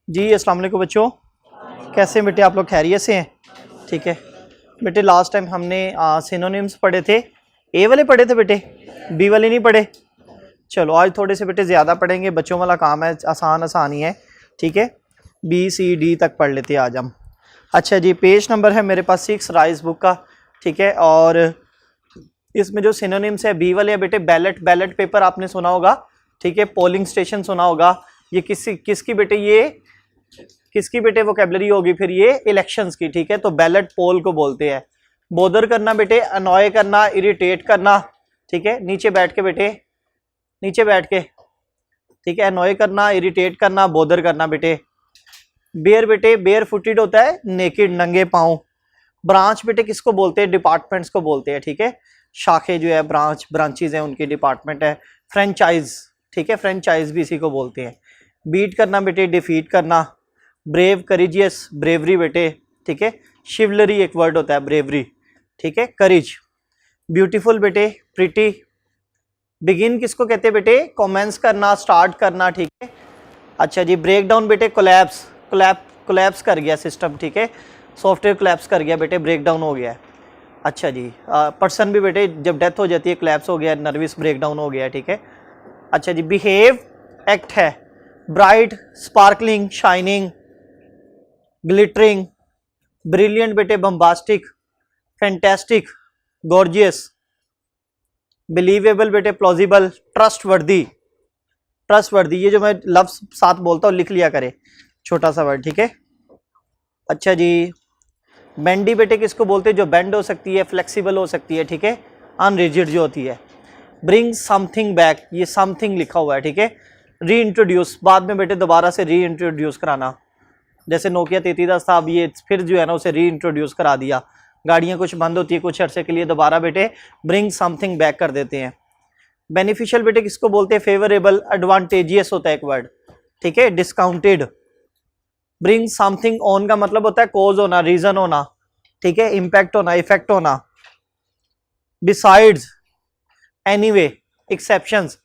जी अस्सलाम वालेकुम बच्चों, कैसे हैं बेटे आप लोग? खैरियत से हैं? ठीक है बेटे, लास्ट टाइम हमने सिनोनिम्स पढ़े थे। ए वाले पढ़े थे बेटे, बी वाले नहीं पढ़े। चलो आज थोड़े से बेटे ज़्यादा पढ़ेंगे, बच्चों वाला काम है, आसान आसान ही है। ठीक है, बी सी डी तक पढ़ लेते हैं आज हम। अच्छा जी, पेज नंबर है मेरे पास 6 राइस बुक का। ठीक है, और इसमें जो सिनोनिम्स है बी वाले है बेटे, बैलेट पेपर आपने सुना होगा। ठीक है, पोलिंग स्टेशन सुना होगा। ये किसकी बेटे वोकेबलरी होगी फिर ये इलेक्शंस की। ठीक है, तो बैलेट पोल को बोलते हैं। बोदर करना बेटे, अनॉय करना, इरिटेट करना। ठीक है, नीचे बैठ के बेटे, नीचे बैठ के। ठीक है, अनॉय करना, इरिटेट करना, बोदर करना बेटे। बेयर बेटे, बेयर फुटेड होता है नेकेड, नंगे पाँव। ब्रांच बेटे किसको बोलते हैं? डिपार्टमेंट्स को बोलते हैं। ठीक है, शाखे जो है ब्रांचेज हैं उनकी डिपार्टमेंट है। फ्रेंचाइज, ठीक है, फ्रेंचाइज भी इसी को बोलते हैं। बीट करना बेटे, डिफीट करना। ब्रेव, करेजियस, ब्रेवरी बेटे। ठीक है, शिवलरी एक वर्ड होता है, ब्रेवरी। ठीक है, करेज। ब्यूटीफुल बेटे, प्रिटी। बिगिन किसको कहते हैं बेटे? कमेंस करना, स्टार्ट करना। ठीक है, अच्छा जी, ब्रेक डाउन बेटे, कोलैप्स कर गया सिस्टम। ठीक है, सॉफ्टवेयर कोलैप्स कर गया बेटे, ब्रेक डाउन हो गया है। अच्छा जी, पर्सन भी बेटे जब डेथ हो जाती है कोलैप्स हो गया, नर्वस ब्रेक डाउन हो गया है। ठीक है, अच्छा जी, बिहेव एक्ट है। Bright, sparkling, shining, glittering. Brilliant बेटे, बम्बास्टिक, फैंटास्टिक, गॉर्जियस। बिलीवेबल बेटे, प्लॉजिबल, ट्रस्टवर्दी। ट्रस्टवर्दी, ये जो मैं लफ्ज साथ बोलता हूँ लिख लिया करे, छोटा सा वर्ड। ठीक है, अच्छा जी, बेंडी बेटे किसको बोलते हैं? जो बेंड हो सकती है, फ्लेक्सिबल हो सकती है। ठीक है, अनरिजिड जो होती है। ब्रिंग समथिंग बैक, ये समथिंग लिखा हुआ है। ठीक है, री इंट्रोड्यूस, बाद में बेटे दोबारा से री इंट्रोड्यूस कराना। जैसे नोकिया 3310 था, अब ये फिर जो है ना उसे री इंट्रोड्यूस करा दिया। गाड़ियाँ कुछ बंद होती है कुछ अरसे के लिए, दोबारा बेटे ब्रिंग समथिंग बैक कर देते हैं। बेनिफिशियल बेटे किसको बोलते हैं? फेवरेबल, एडवांटेजियस होता है एक वर्ड। ठीक है, डिस्काउंटेड। ब्रिंग समथिंग ऑन का मतलब होता है कोज होना, रीजन होना। ठीक है, इम्पैक्ट होना, इफेक्ट होना। Besides, anyway, exceptions.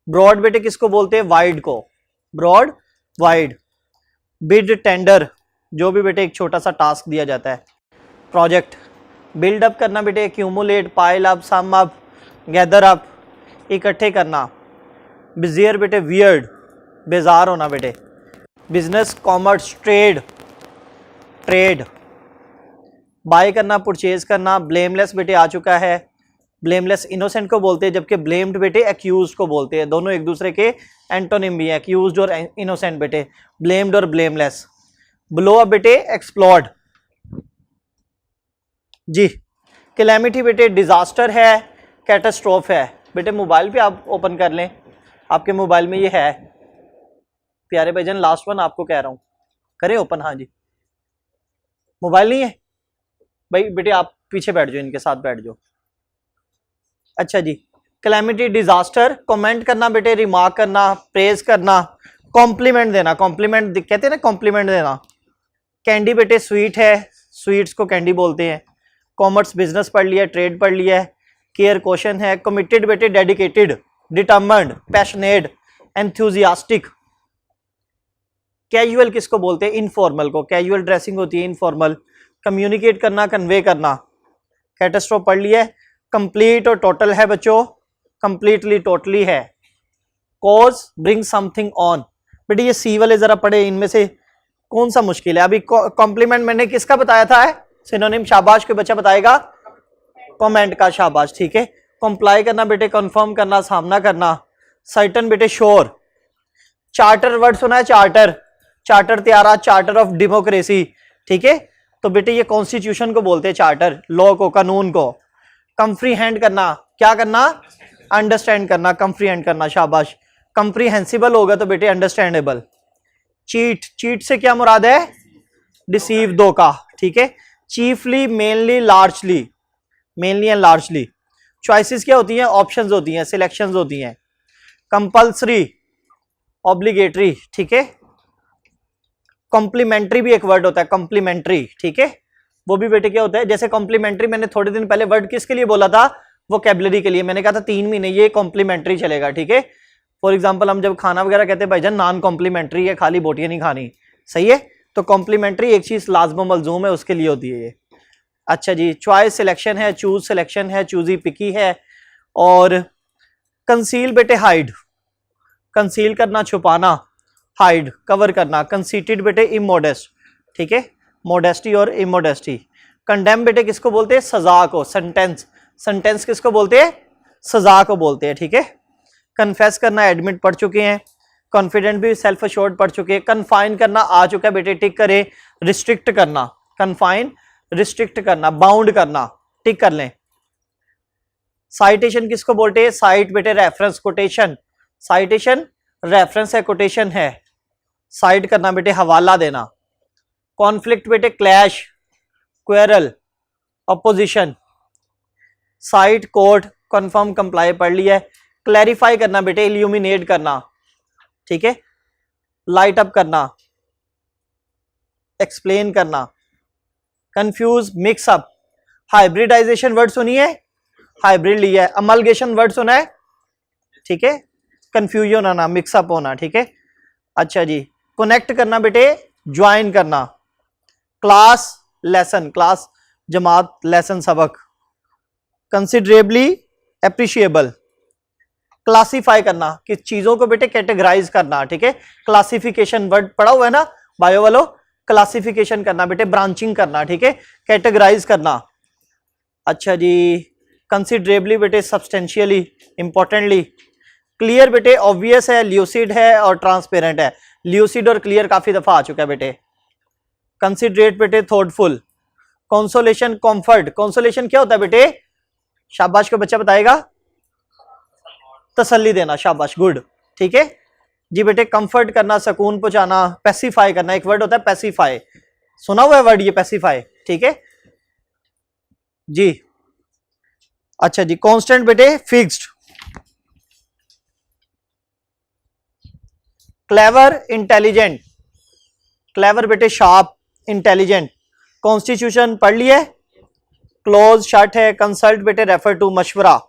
ब्रॉड बेटे किसको बोलते हैं? वाइड को, ब्रॉड, वाइड। बिड, टेंडर, जो भी बेटे एक छोटा सा टास्क दिया जाता है। प्रोजेक्ट, बिल्ड अप करना बेटे, accumulate, pile up, sum up, gather up, इकट्ठे करना। बिजियर बेटे, वियर्ड, बेजार होना बेटे। Business, commerce, trade, trade. Buy करना, परचेज करना। ब्लेमलेस बेटे आ चुका है, ब्लेमलेस इनोसेंट को बोलते हैं, जबकि ब्लेम्ड बेटे एक्यूज को बोलते हैं। दोनों एक दूसरे के एंटोनिम भी है, एक्यूज और इनोसेंट बेटे, ब्लेम्ड और ब्लेमलेस। ब्लो अप बेटे, एक्सप्लोड जी। कैलेमिटी बेटे, डिजास्टर है, कैटास्ट्रोफ है। बेटे मोबाइल पे आप ओपन कर लें, आपके मोबाइल में ये है। प्यारे भाईजान, लास्ट वन आपको कह रहा हूं, करें ओपन? हाँ जी, मोबाइल नहीं है भाई? बेटे आप पीछे बैठ जाओ, इनके साथ बैठ जाओ। अच्छा जी, कैलेमिटी, डिजास्टर। कमेंट करना बेटे, रिमार्क करना, प्रेज करना, कॉम्प्लीमेंट देना। कॉम्प्लीमेंट कहते हैं ना, कॉम्प्लीमेंट देना। कैंडी बेटे, स्वीट है, स्वीट्स को कैंडी बोलते हैं। कॉमर्स, बिजनेस पढ़ लिया, ट्रेड पढ़ लिया है। केयर, क्वेश्चन है। कमिटेड बेटे, dedicated, determined, passionate, enthusiastic. Casual किसको बोलते हैं? इनफॉर्मल को। कैजुअल ड्रेसिंग होती है इनफॉर्मल। कम्युनिकेट करना, कन्वे करना। कैटास्ट्रोफ पढ़ लिया है। कंप्लीट और टोटल है बच्चों, कंप्लीटली, टोटली है। Cause, bring something on. बेटे ये सी वाले जरा पढ़े, इनमें से कौन सा मुश्किल है? अभी कॉम्प्लीमेंट मैंने किसका बताया था? सिनोनिम, शाबाश, के बच्चा बताएगा? कमेंट का, शाबाश। ठीक है, कंप्लाई करना बेटे, कंफर्म करना, सामना करना। सर्टन बेटे, श्योर। चार्टर वर्ड सुना है? चार्टर, चार्टर त्यारा, चार्टर ऑफ डेमोक्रेसी। ठीक है, तो बेटे ये कॉन्स्टिट्यूशन को बोलते हैं, चार्टर, लॉ को, कानून को। कंप्रीहेंड करना, क्या करना? अंडरस्टैंड करना, कंप्रीहेंड करना, शाबाश। कंप्रीहेंसिबल होगा तो बेटे अंडरस्टैंडेबल। चीट, चीट से क्या मुराद है? डिसीव, धोखा। ठीक है, chiefly, mainly, largely, mainly and largely. Choices क्या होती हैं? ऑप्शंस होती हैं, सिलेक्शंस होती हैं। Compulsory, obligatory. ठीक है, कॉम्प्लीमेंट्री भी एक वर्ड होता है, कॉम्प्लीमेंट्री। ठीक है, वो भी बेटे क्या होता है? जैसे कॉम्प्लीमेंट्री मैंने थोड़े दिन पहले वर्ड किसके लिए बोला था? वोकैबुलरी के लिए। मैंने कहा था 3 महीने ये कॉम्प्लीमेंट्री चलेगा। ठीक है, फॉर एग्जांपल हम जब खाना वगैरह कहते हैं भाईजान नॉन कॉम्प्लीमेंट्री है, खाली बोटियां नहीं खानी, सही है, तो कॉम्प्लीमेंट्री एक चीज लाजम मलजूम है, उसके लिए होती है ये। अच्छा जी, चॉइस सिलेक्शन है, चूज सिलेक्शन है, चूजी पिकी है। और कंसील बेटे हाइड, कंसील करना छुपाना, हाइड कवर करना। कंसीटेड बेटे इमोडेस्ट, ठीक है, मोडेस्टी और इमोडेस्टी। कंडेम बेटे किसको बोलते हैं, सजा को, सेंटेंस, सेंटेंस किसको बोलते हैं, सजा को बोलते हैं, ठीक है। कन्फेस करना एडमिट पढ़ चुके हैं, कॉन्फिडेंट भी सेल्फ अश्योर्ड पढ़ चुके हैं। कन्फाइन करना आ चुका है बेटे, टिक करें। रिस्ट्रिक्ट करना, कन्फाइन रिस्ट्रिक्ट करना, बाउंड करना, टिक कर लें। साइटेशन किसको बोलते हैं, साइट बेटे रेफरेंस, कोटेशन, साइटेशन रेफरेंस है, कोटेशन है। साइट करना बेटे हवाला देना। कॉन्फ्लिक्ट बेटे clash, quarrel, opposition. Site court, confirm, comply पढ़ लिया है। क्लैरिफाई करना बेटे इल्यूमिनेट करना, ठीक है, लाइट अप करना, एक्सप्लेन करना। Confuse, mix up. Hybridization word सुनिए, हाइब्रिड लिया है। अमलगेशन वर्ड सुना है, ठीक है, कंफ्यूजन होना, मिक्सअप होना, ठीक है। अच्छा जी, कनेक्ट करना बेटे, ज्वाइन करना। क्लास लेसन, क्लास जमात, लेसन सबक। कंसिडरेबली एप्रिशिएबल, क्लासिफाई करना, कि चीजों को बेटे कैटेगराइज करना, ठीक है। क्लासिफिकेशन वर्ड पढ़ा हुआ है ना बायो वालों, क्लासिफिकेशन करना बेटे, ब्रांचिंग करना, ठीक है, कैटेगराइज करना। अच्छा जी, कंसिडरेबली बेटे सब्सटेंशियली, इंपॉर्टेंटली। क्लियर बेटे ऑब्वियस है, ल्यूसिड है और ट्रांसपेरेंट है। ल्यूसिड और क्लियर काफी दफा आ चुका है बेटे। कंसिडरेट बेटे थॉटफुल। Consolation, comfort. कंसोलेशन क्या होता है बेटे, शाबाश को बच्चा बताएगा, तसल्ली देना, शाबाश, गुड, ठीक है जी बेटे। कंफर्ट करना, सुकून पहुंचाना। पैसिफाई करना, एक वर्ड होता है पैसिफाई, सुना हुआ है वर्ड ये पैसिफाई, ठीक है जी। अच्छा जी, कांस्टेंट बेटे फिक्स्ड। Clever, intelligent. क्लेवर बेटे शार्प, इंटेलिजेंट। कॉन्स्टिट्यूशन पढ़ लिया। क्लोज शर्ट है। कंसल्ट बेटे रेफर टू, मशवरा।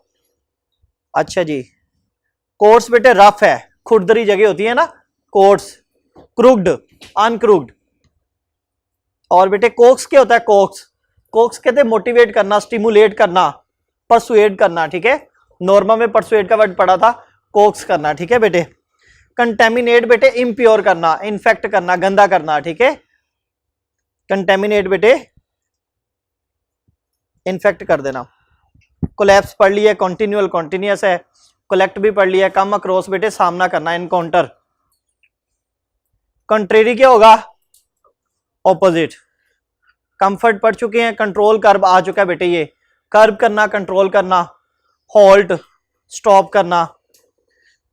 अच्छा जी, कोर्स बेटे रफ है, खुरदरी जगह होती है ना, कोर्स। क्रूक्ड, अनक्रूक्ड। और बेटे कोक्स क्या होता है, कोक्स, कोक्स कहते हैं मोटिवेट करना, स्टिमुलेट करना, परसुएड करना, ठीक है। नॉर्मा में परसुएड का वर्ड पढ़ा था, कोक्स करना, ठीक है बेटे। कंटेमिनेट बेटे इम्प्योर करना, इन्फेक्ट करना, गंदा करना, ठीक है। कंटेमिनेट बेटे इन्फेक्ट कर देना। कोलैप्स पढ़ लिया, कॉन्टिन्यूअल, कॉन्टिन्यूअस है। कलेक्ट भी पढ़ लिया। कम अक्रॉस बेटे सामना करना, इनकाउंटर। कंट्रेरी क्या होगा, ऑपोजिट। कंफर्ट पढ़ चुके हैं। कंट्रोल कर्ब आ चुका है बेटे, ये कर्ब करना, कंट्रोल करना। हॉल्ट, स्टॉप करना।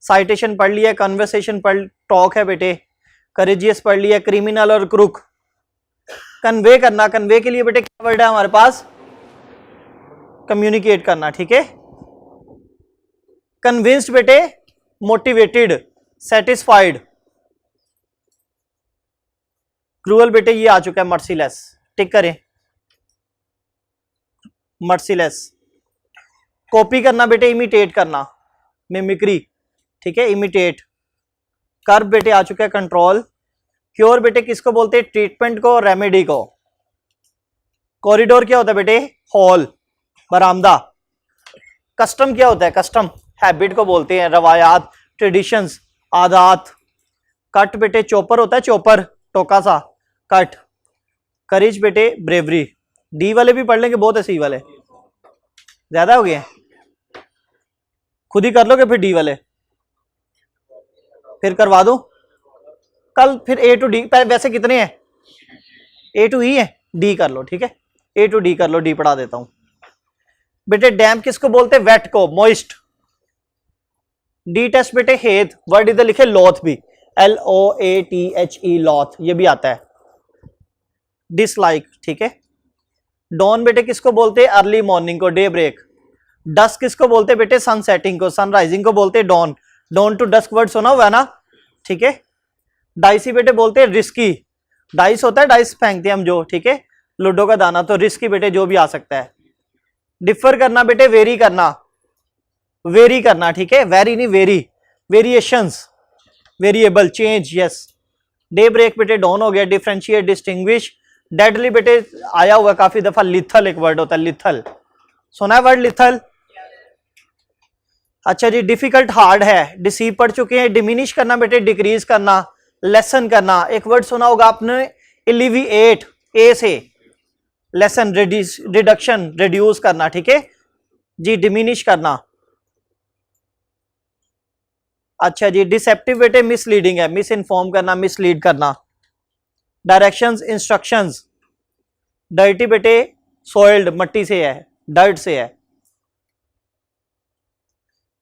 साइटेशन पढ़ लिया। कन्वर्सेशन पढ़, टॉक है बेटे। करेजियस पढ़ लिया। क्रिमिनल और क्रूक। कन्वे करना, कन्वे के लिए बेटे क्या वर्ड है हमारे पास, कम्युनिकेट करना, ठीक है। कन्विंस्ड बेटे मोटिवेटेड, सेटिस्फाइड। क्रूअल बेटे ये आ चुका है, मर्सीलेस, टिक करें, मर्सीलेस। कॉपी करना बेटे, इमिटेट करना, मिमिक्री, ठीक है, इमिटेट। कर्ब बेटे आ चुका है, कंट्रोल। क्योर बेटे किसको बोलते हैं, ट्रीटमेंट को, रेमेडी को। कॉरिडोर क्या होता है बेटे, हॉल, बरामदा। कस्टम क्या होता है, कस्टम हैबिट को बोलते हैं, रवायात, ट्रेडिशंस, आदात। कट बेटे चॉपर होता है, चॉपर, टोका सा, कट। करेज बेटे ब्रेवरी। डी वाले भी पढ़ लेंगे, बहुत है, सी वाले ज्यादा हो गए हैं, खुद ही कर लोगे फिर डी वाले, फिर करवा दो कल। फिर ए टू डी, वैसे कितने हैं, ए टू ई है, डी कर लो, ठीक है, ए टू डी कर लो, डी पढ़ा देता हूं बेटे। डैम्प किसको बोलते हैं, वेट को, मॉइस्ट। डी टेस्ट बेटे हेत, वर्ड इधर लिखे लॉथ भी, LOATHE, लॉथ, ये भी आता है। डिसलाइक, ठीक है। डॉन बेटे किसको बोलते हैं, अर्ली मॉर्निंग को, डे ब्रेक। डस्क किसको बोलते हैं बेटे, सनसेटिंग को, सनराइजिंग को बोलते हैं dawn. Dawn to dusk word सुना हुआ है ना, ठीक है। डाइसी बेटे बोलते हैं रिस्की। डाइस होता है, डाइस फेंकते हैं हम जो, ठीक है, लूडो का दाना, तो रिस्की बेटे जो भी आ सकता है। डिफर करना बेटे, वेरी करना, वेरी करना, ठीक है, वेरी नहीं very. Variations, variable, change, yes. Day break बेटे डॉन हो गया, डिफरेंशिएट, डिस्टिंग्विश। डेडली बेटे आया हुआ काफी दफा, लिथल एक वर्ड होता है, लिथल, सुना है वर्ड लिथल? अच्छा जी, डिफिकल्ट हार्ड है, डिसीव पढ़ चुके हैं। डिमिनिश करना बेटे डिक्रीज करना, लेसन करना। एक वर्ड सुना होगा आपने, एलिविएट, ए से, लेसन, रिडक्शन, रिड्यूस करना, ठीक है जी, डिमिनिश करना। अच्छा जी, डिसेप्टिव बेटे मिसलीडिंग है, मिस इन्फॉर्म करना, मिसलीड करना। Directions, instructions. डर्टी बेटे सॉइल्ड, मट्टी से है, डर्ट से है।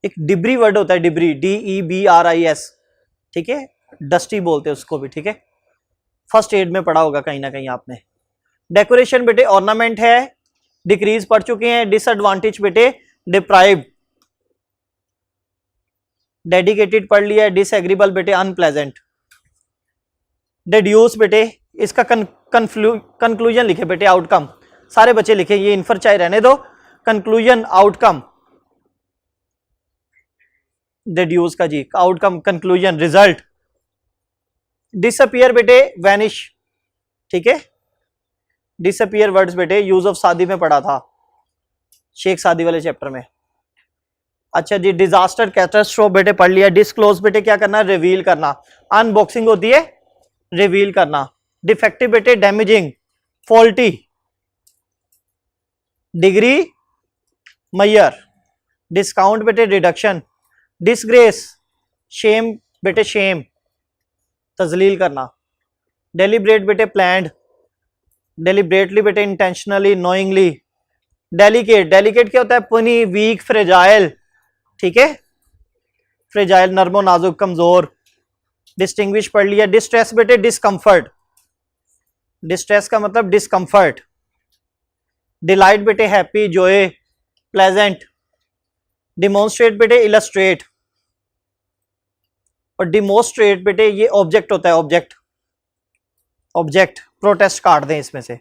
एक डिब्री वर्ड होता है, डिब्री, DEBRIS, ठीक है, डस्टी बोलते हैं उसको भी, ठीक है, फर्स्ट एड में पढ़ा होगा कहीं ना कहीं आपने। डेकोरेशन बेटे ऑर्नामेंट है, डिक्रीज पढ़ चुके हैं। डिसएडवांटेज बेटे डिप्राइव्ड, डेडिकेटेड पढ़ लिया है। डिसएग्रीबल बेटे अनप्लेजेंट। डिड्यूस बेटे इसका कंक्लूजन लिखे बेटे, आउटकम, सारे बच्चे लिखे, ये इन्फर चाहे रहने दो, कंक्लूजन आउटकम, डिड्यूस का जी, आउटकम, कंक्लूजन, रिजल्ट। डिसअपियर बेटे वैनिश, ठीक है, डिसअपियर वर्ड्स बेटे यूज ऑफ सादी में पढ़ा था, शेख सादी वाले चैप्टर में। अच्छा जी, डिजास्टर, कैटास्ट्रोफ बेटे पढ़ लिया। डिस्क्लोज बेटे क्या करना, रिवील करना, अनबॉक्सिंग होती है, रिवील करना। डिफेक्टिव बेटे damaging, faulty. Degree Maihar, discount बेटे रिडक्शन। डिसग्रेस, शेम बेटे शेम, तजलील करना। डेलिब्रेट बेटे प्लान्ड, डेलिब्रेटली बेटे इंटेंशनली, नोइंगली। डेलिकेट, डेलिकेट क्या होता है, पुनी, वीक, फ्रेजाइल, ठीक है, फ्रेजाइल नर्मो नाजुक कमजोर। डिस्टिंग्विश पढ़ लिया। डिस्ट्रेस बेटे डिस्कंफर्ट, डिस्ट्रेस का मतलब डिस्कंफर्ट। डिलाइट बेटे हैप्पी, जॉय, प्लेजेंट। डिमोन्स्ट्रेट बेटे इलस्ट्रेट, और डिमोन्स्ट्रेट बेटे ये ऑब्जेक्ट होता है, ऑब्जेक्ट, ऑब्जेक्ट, प्रोटेस्ट काट दें इसमें से।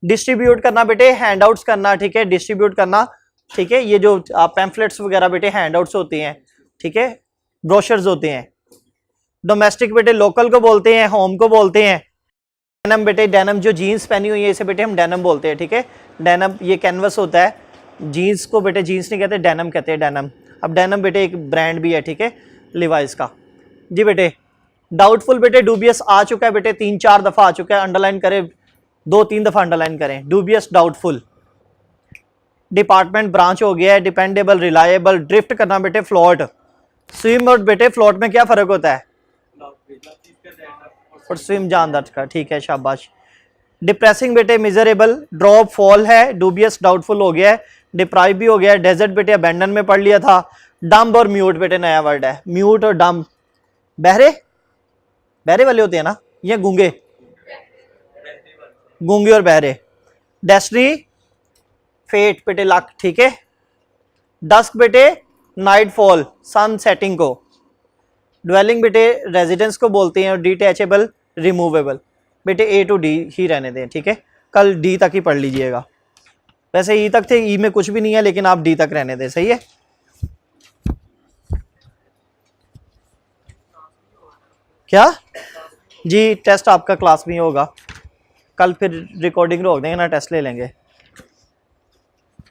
डिस्ट्रीब्यूट करना बेटे हैंडआउट्स करना, ठीक है, डिस्ट्रीब्यूट करना, ठीक है, ये जो पैम्फलेट्स वगैरह बेटे हैंडआउट्स होती हैं, ठीक है, ब्रोशर्स होते हैं। डोमेस्टिक बेटे लोकल को बोलते हैं, होम को बोलते हैं। डेनम बेटे, डेनम जो जीन्स पहनी हुई है इसे बेटे हम डेनम बोलते हैं, ठीक है, डेनम ये कैनवस होता है, जीन्स को बेटे जीन्स नहीं कहते, डेनम कहते हैं, डेनम। अब डेनम बेटे एक ब्रांड भी है, ठीक है, लिवाइस का जी बेटे। डाउटफुल बेटे डूबियस आ चुका है बेटे, 3-4 दफा आ चुका है, अंडरलाइन करें, 2-3 दफा अंडरलाइन करें, डूबियस, डाउटफुल। डिपार्टमेंट ब्रांच हो गया है। Dependable, reliable. ड्रिफ्ट करना बेटे फ्लोट। स्विम और बेटे फ्लोट में क्या फर्क होता है, और स्विम जानदार का, ठीक है, शाबाश। डिप्रेसिंग बेटे मिजरेबल, ड्रॉप, फॉल है। डूबियस, डाउटफुल हो गया है, डिप्राइव भी हो गया है। डेजर्ट बेटे अबैंडन में पढ़ लिया था। डम्ब और म्यूट बेटे नया वर्ड है, म्यूट और डम्ब, बहरे, बहरे वाले होते हैं ना, ये गूंगे, गूंगे और बहरे। डेस्टिनी, फेट बेटे लक, ठीक है। डस्क बेटे नाइट फॉल, सन सेटिंग को। ड्वेलिंग बेटे रेजिडेंस को बोलते हैं, और डिटैचेबल, रिमूवेबल। बेटे A to D ही रहने दें, ठीक है, कल D तक ही पढ़ लीजिएगा, वैसे E तक थे, E में कुछ भी नहीं है, लेकिन आप D तक रहने दें, सही है। क्या जी, टेस्ट आपका क्लास में होगा कल, फिर रिकॉर्डिंग रोक देंगे ना, टेस्ट ले लेंगे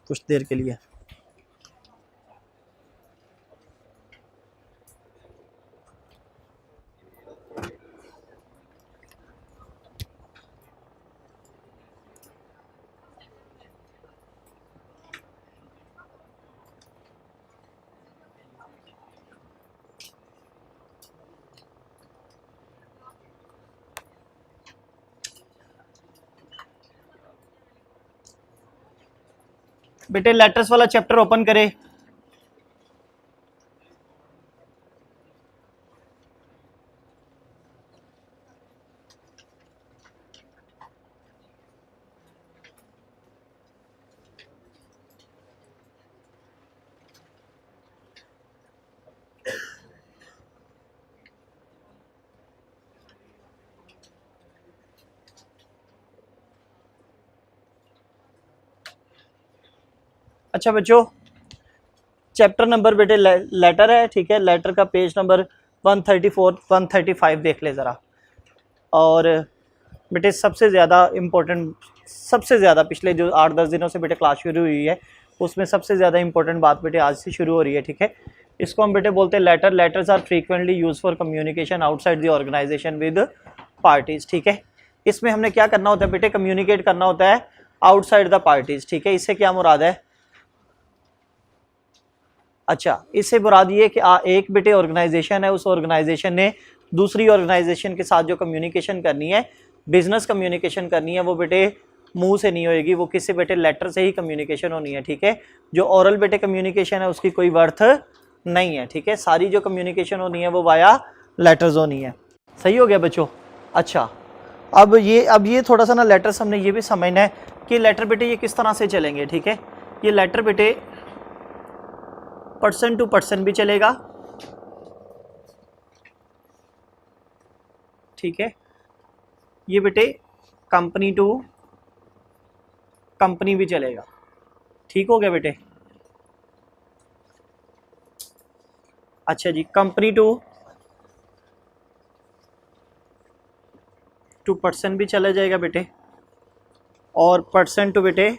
कुछ देर के लिए। बेटे लेटर्स वाला चैप्टर ओपन करें। अच्छा बच्चों, चैप्टर नंबर बेटे लेटर है, ठीक है, लेटर का पेज नंबर 134 135 देख ले ज़रा। और बेटे सबसे ज़्यादा इम्पोर्टेंट, सबसे ज़्यादा पिछले जो 8-10 दिनों से बेटे क्लास शुरू हुई है उसमें सबसे ज़्यादा इंपॉर्टेंट बात बेटे आज से शुरू हो रही है, ठीक है। इसको हम बेटे बोलते हैं letter. Letters are frequently use for communication outside the organization with parties, ठीक है। इसमें हमने क्या करना होता है बेटे, कम्युनिकेट करना होता है आउटसाइड द पार्टीज, ठीक है। इससे क्या मुराद है, अच्छा इससे मुराद ये कि एक बेटे ऑर्गेनाइजेशन है, उस ऑर्गेनाइजेशन ने दूसरी ऑर्गेनाइजेशन के साथ जो कम्युनिकेशन करनी है, बिजनेस कम्युनिकेशन करनी है, वो बेटे मुंह से नहीं होएगी, वो किसी बेटे लेटर से ही कम्युनिकेशन होनी है, ठीक है। जो ओरल बेटे कम्युनिकेशन है उसकी कोई वर्थ नहीं है, ठीक है। सारी जो कम्युनिकेशन होनी है वो वाया लेटर्स होनी है। सही हो गया बच्चों। अच्छा अब ये थोड़ा सा ना लेटर्स हमने ये भी समझना है कि लेटर बेटे ये किस तरह से चलेंगे, ठीक है। ये लेटर बेटे पर्सन टू पर्सन भी चलेगा, ठीक है। ये बेटे कंपनी टू कंपनी भी चलेगा, ठीक हो गया बेटे। अच्छा जी, कंपनी टू पर्सन भी चला जाएगा बेटे, और पर्सन टू बेटे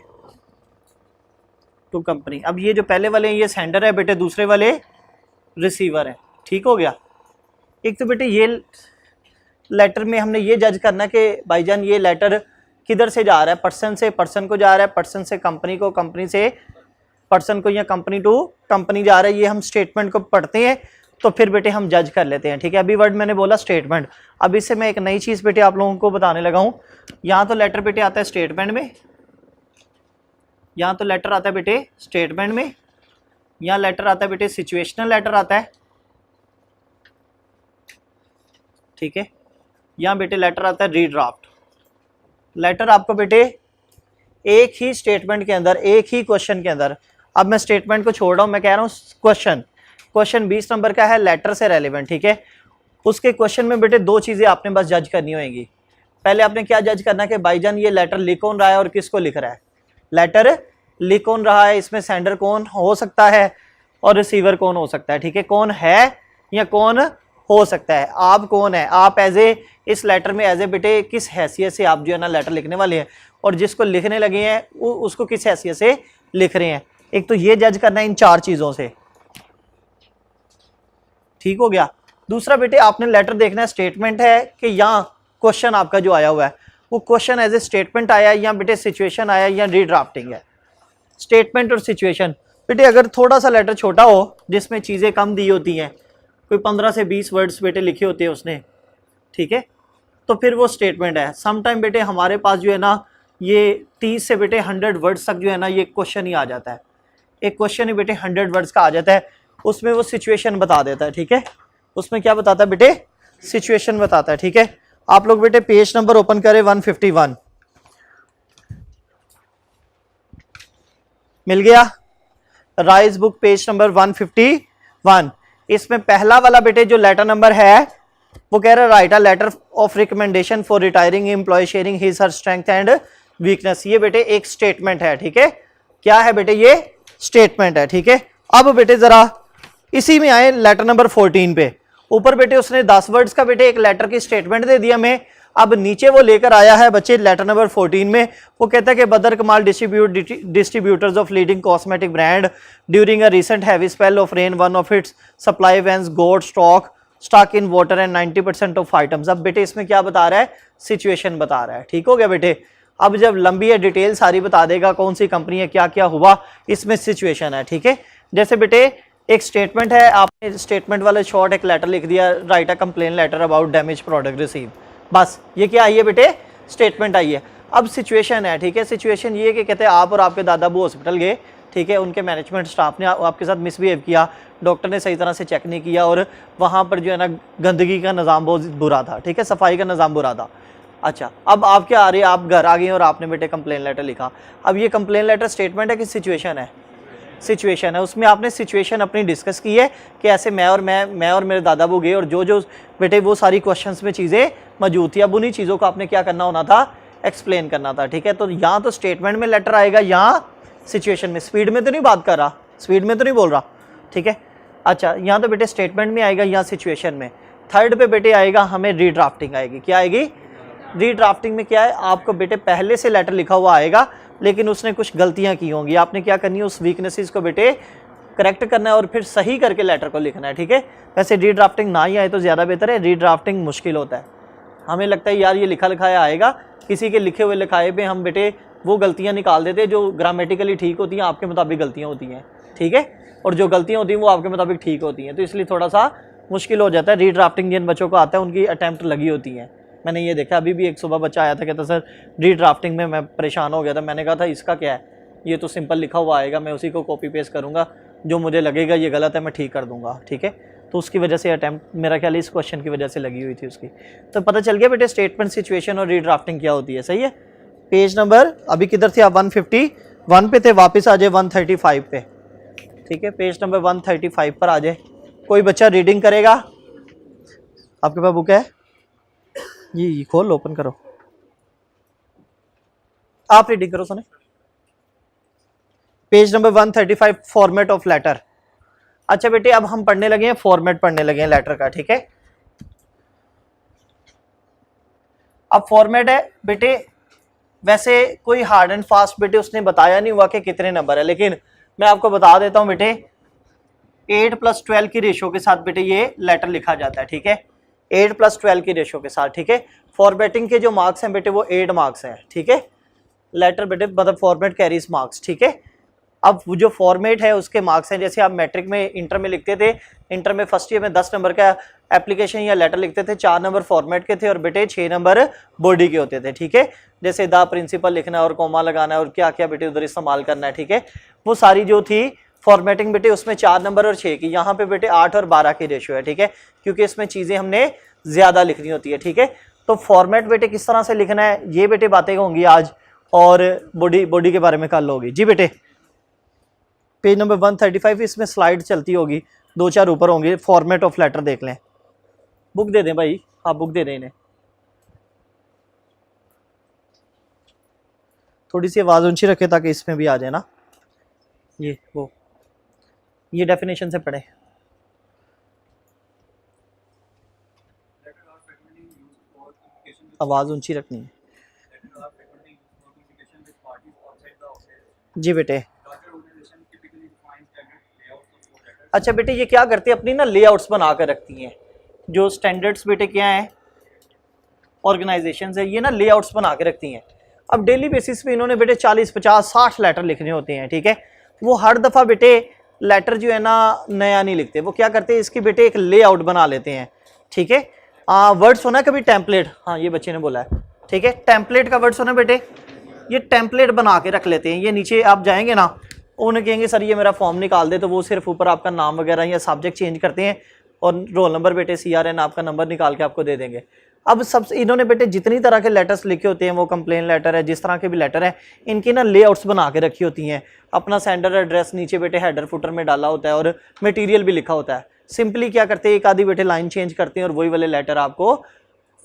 टू कंपनी। अब ये जो पहले वाले हैं ये सेंडर है बेटे, दूसरे वाले रिसीवर है, ठीक हो गया। एक तो बेटे ये लेटर में हमने ये जज करना कि भाईजान ये लेटर किधर से जा रहा है, पर्सन से पर्सन को जा रहा है, पर्सन से कंपनी को, कंपनी से पर्सन को, या कंपनी टू कंपनी जा रहा है। ये हम स्टेटमेंट को पढ़ते हैं तो फिर बेटे हम जज कर लेते हैं, ठीक है। अभी वर्ड मैंने बोला स्टेटमेंट। अब इससे मैं एक नई चीज़ बेटे आप लोगों को बताने लगा हूँ। यहाँ तो लेटर बेटे आता है स्टेटमेंट में, यहाँ तो लेटर आता है बेटे स्टेटमेंट में, यहाँ लेटर आता है बेटे सिचुएशनल लेटर आता है, ठीक है। यहाँ बेटे लेटर आता है रीड्राफ्ट। लेटर आपको बेटे एक ही स्टेटमेंट के अंदर, एक ही क्वेश्चन के अंदर, अब मैं स्टेटमेंट को छोड़ रहा हूँ, मैं कह रहा हूँ क्वेश्चन 20 नंबर का है, लेटर से रेलिवेंट, ठीक है। उसके क्वेश्चन में बेटे दो चीज़ें आपने बस जज करनी होंगी। पहले आपने क्या जज करना कि भाईजान ये लेटर लिख कौन रहा है और किसको लिख रहा है। लेटर लिख कौन रहा है, इसमें सेंडर कौन हो सकता है और रिसीवर कौन हो सकता है, ठीक है। कौन है या कौन हो सकता है, आप कौन है, आप एज ए इस लेटर में एज ए बेटे किस हैसियत से आप जो है ना लेटर लिखने वाले हैं, और जिसको लिखने लगे हैं उसको किस हैसियत से लिख रहे हैं। एक तो ये जज करना है इन 4 चीज़ों से, ठीक हो गया। दूसरा बेटे आपने लेटर देखना है स्टेटमेंट है कि यहाँ क्वेश्चन आपका जो आया हुआ है वो क्वेश्चन एज ए स्टेटमेंट आया या बेटे सिचुएशन आया या रीड्राफ्टिंग है। स्टेटमेंट और सिचुएशन बेटे अगर थोड़ा सा लेटर छोटा हो जिसमें चीज़ें कम दी होती हैं, कोई 15 से 20 वर्ड्स बेटे लिखे होते हैं उसने, ठीक है, तो फिर वो स्टेटमेंट है। समटाइम बेटे हमारे पास जो है ना ये 30 से बेटे 100 वर्ड्स तक जो है ना ये क्वेश्चन ही आ जाता है। एक क्वेश्चन ही बेटे 100 वर्ड्स का आ जाता है, उसमें वो सिचुएशन बता देता है, ठीक है। उसमें क्या बताता है बेटे, सिचुएशन बताता है, ठीक है। आप लोग बेटे पेज नंबर ओपन करें 151, मिल गया, राइज बुक पेज नंबर 151। इसमें पहला वाला बेटे जो लेटर नंबर है वो कह रहा है write a letter of recommendation for retiring employ sharing his her strength and weakness. ये बेटे एक स्टेटमेंट है, ठीक है। क्या है बेटे, ये स्टेटमेंट है, ठीक है। अब बेटे जरा इसी में आए लेटर नंबर 14 पे। ऊपर बेटे उसने 10 वर्ड्स का बेटे एक लेटर की स्टेटमेंट दे दिया हमें। अब नीचे वो लेकर आया है बच्चे लेटर नंबर 14 में, वो कहता है कि Badar Kamal distributors of leading cosmetic brand during a recent heavy spell of rain one of its supply vans got stuck in water and 90% of items. अब बेटे इसमें क्या बता रहा है, सिचुएशन बता रहा है, ठीक हो गया बेटे। अब जब लंबी है डिटेल सारी बता देगा, कौन सी कंपनी है, क्या क्या हुआ, इसमें सिचुएशन है, ठीक है। जैसे बेटे एक स्टेटमेंट है, आपने स्टेटमेंट वाले शॉर्ट एक लेटर लिख दिया, write a complain letter about damage product receive, बस ये क्या आई है बेटे, स्टेटमेंट आई है। अब सिचुएशन है, ठीक है। सिचुएशन ये कि कहते हैं आप और आपके दादा अबू हॉस्पिटल गए, ठीक है, उनके मैनेजमेंट स्टाफ ने आपके साथ मिसबिहेव किया, डॉक्टर ने सही तरह से चेक नहीं किया और वहाँ पर जो है ना गंदगी का निज़ाम बहुत बुरा था, ठीक है, सफाई का निज़ाम बुरा था। अच्छा, अब आप क्या आ रहे हैं, आप घर आ गए और आपने बेटे कंप्लेन लेटर लिखा। अब ये कंप्लेन लेटर स्टेटमेंट है कि सिचुएशन है, सिचुएशन है। उसमें आपने सिचुएशन अपनी डिस्कस की है कि ऐसे मैं और मेरे दादा वो गए और जो जो बेटे वो सारी क्वेश्चंस में चीज़ें मौजूद थी, अब उन्हीं चीज़ों को आपने क्या करना होना था, एक्सप्लेन करना था, ठीक है। तो यहाँ तो स्टेटमेंट में लेटर आएगा, यहाँ सिचुएशन में। स्पीड में तो नहीं बात कर रहा, स्पीड में तो नहीं बोल रहा, ठीक है। अच्छा, यहाँ तो बेटे स्टेटमेंट में आएगा, यहाँ सिचुएशन में। थर्ड पे बेटे आएगा हमें रीड्राफ्टिंग आएगी। क्या आएगी? रीड्राफ्टिंग में क्या है, आपको बेटे पहले से लेटर लिखा हुआ आएगा लेकिन उसने कुछ गलतियां की होंगी, आपने क्या करनी है, उस वीकनेसेस को बेटे करेक्ट करना है और फिर सही करके लेटर को लिखना है, ठीक है। वैसे रीड्राफ्टिंग ना ही आए तो ज़्यादा बेहतर है, रीड्राफ्टिंग मुश्किल होता है। हमें लगता है यार ये लिखा लिखाया आएगा, किसी के लिखे हुए लिखाए पे हम बेटे वो गलतियाँ निकाल देते जो ग्रामेटिकली ठीक होती हैं, आपके मुताबिक गलतियाँ होती हैं, ठीक है, और जो गलतियाँ होती हैं वो आपके मुताबिक ठीक होती हैं, तो इसलिए थोड़ा सा मुश्किल हो जाता है। रीड्राफ्टिंग जिन बच्चों को आता है उनकी अटैम्प्ट लगी होती हैं। मैंने ये देखा, अभी भी एक सुबह बच्चा आया था, कहता सर रीड्राफ्टिंग में मैं परेशान हो गया था। मैंने कहा था इसका क्या है, ये तो सिंपल लिखा हुआ आएगा, मैं उसी को कॉपी पेस्ट करूँगा, जो मुझे लगेगा ये गलत है मैं ठीक कर दूँगा, ठीक है। तो उसकी वजह से अटैम्प्ट मेरा ख्याल इस क्वेश्चन की वजह से लगी हुई थी उसकी। तो पता चल गया बेटे स्टेटमेंट, सिचुएशन और रीड्राफ्टिंग क्या होती है, सही है। पेज नंबर अभी किधर थे आप, 151 पे थे, वापस आ जाए 135 पे, ठीक है। पेज नंबर 135 पर आ जाए। कोई बच्चा रीडिंग करेगा? आपके पास बुक है? ये खोल ओपन करो, आप रीडिंग करो सुने। Page number 135, format of letter. अच्छा बेटे अब हम पढ़ने लगे हैं, फॉर्मेट पढ़ने लगे हैं लेटर का, ठीक है। अब फॉर्मेट है बेटे, वैसे कोई हार्ड एंड फास्ट बेटे उसने बताया नहीं हुआ कि कितने नंबर है, लेकिन मैं आपको बता देता हूं बेटे 8+12 की रेशो के साथ बेटे ये लेटर लिखा जाता है, ठीक है। 8+12 की रेशो के साथ, ठीक है। फॉर्मेटिंग के जो मार्क्स हैं बेटे वो 8 मार्क्स हैं, ठीक है। लेटर बेटे मतलब फॉर्मेट कैरीज मार्क्स, ठीक है। अब वो जो फॉर्मेट है उसके मार्क्स हैं, जैसे आप मैट्रिक में इंटर में लिखते थे, इंटर में फर्स्ट ईयर में 10 नंबर का एप्लीकेशन या लेटर लिखते थे, 4 नंबर फॉर्मेट के थे और बेटे 6 नंबर बॉडी के होते थे, ठीक है। जैसे द प्रिंसिपल लिखना है और कॉमा लगाना है और क्या क्या बेटे उधर इस्तेमाल करना है, ठीक है। वो सारी जो थी फॉर्मेटिंग बेटे उसमें 4 नंबर और 6 की, यहाँ पे बेटे 8 और 12 की रेशियो है, ठीक है, क्योंकि इसमें चीज़ें हमने ज़्यादा लिखनी होती है, ठीक है। तो फॉर्मेट बेटे किस तरह से लिखना है ये बेटे बातें होंगी आज, और बॉडी के बारे में कल होगी जी बेटे। पेज नंबर 135 इसमें स्लाइड चलती होगी, 2-4 ऊपर होंगे, फॉर्मेट ऑफ लेटर देख लें। बुक दे दें भाई, आप बुक दे दें इन्हें। थोड़ी सी आवाज़ ऊंची रखें ताकि इसमें भी आ जाए ना, ये डेफिनेशन से पढ़े। आवाज़ ऊंची रखनी है जी बेटे। अच्छा बेटे ये क्या करती है, अपनी ना लेआउट्स बना कर रखती हैं, जो स्टैंडर्ड्स बेटे क्या हैं, ऑर्गेनाइजेशंस है, ये ना लेआउट्स बना के रखती हैं। अब डेली बेसिस पे इन्होंने बेटे 40, 50, 60 लेटर लिखने होते हैं, ठीक है। वो हर दफ़ा बेटे लेटर जो है ना नया नहीं लिखते, वो क्या करते हैं इसकी बेटे एक लेआउट बना लेते हैं, ठीक है। वर्ड सुना कभी टेम्पलेट, हाँ ये बच्चे ने बोला है, ठीक है। टेम्पलेट का वर्ड सुना बेटे, ये टेम्पलेट बना के रख लेते हैं। ये नीचे आप जाएंगे ना, उन्हें कहेंगे सर ये मेरा फॉर्म निकाल दे, तो वो सिर्फ ऊपर आपका नाम वगैरह या सब्जेक्ट चेंज करते हैं और रोल नंबर बेटे CRN आपका नंबर निकाल के आपको दे देंगे। अब सब इन्होंने बेटे जितनी तरह के लेटर्स लिखे होते हैं, वो कंप्लेन लेटर है, जिस तरह के भी लेटर है, इनकी ना लेआउट्स बना के रखी होती हैं। अपना सेंडर एड्रेस नीचे बेटे हेडर फुटर में डाला होता है और मटेरियल भी लिखा होता है। सिंपली क्या करते हैं, एक आधी बेटे लाइन चेंज करते हैं और वही वाले लेटर आपको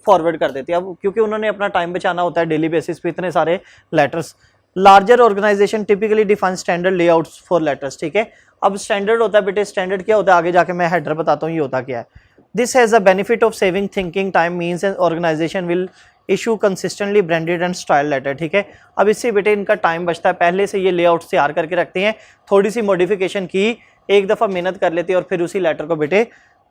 फॉरवर्ड कर देते हैं। अब क्योंकि उन्होंने अपना टाइम बचाना होता है डेली बेसिस पे इतने सारे letters. Larger organization typically define standard layouts for letters, ठीक है। अब स्टैंडर्ड होता है बेटे, स्टैंडर्ड क्या होता है आगे जाके मैं हेडर बताता हूँ ये होता क्या है। This has a benefit of saving thinking time, means an organization will issue consistently branded and style letter, ठीक है। अब इससे बेटे इनका टाइम बचता है, पहले से ये लेआउट तैयार करके रखते हैं, थोड़ी सी मॉडिफिकेशन की, एक दफ़ा मेहनत कर लेते हैं और फिर उसी लेटर को बेटे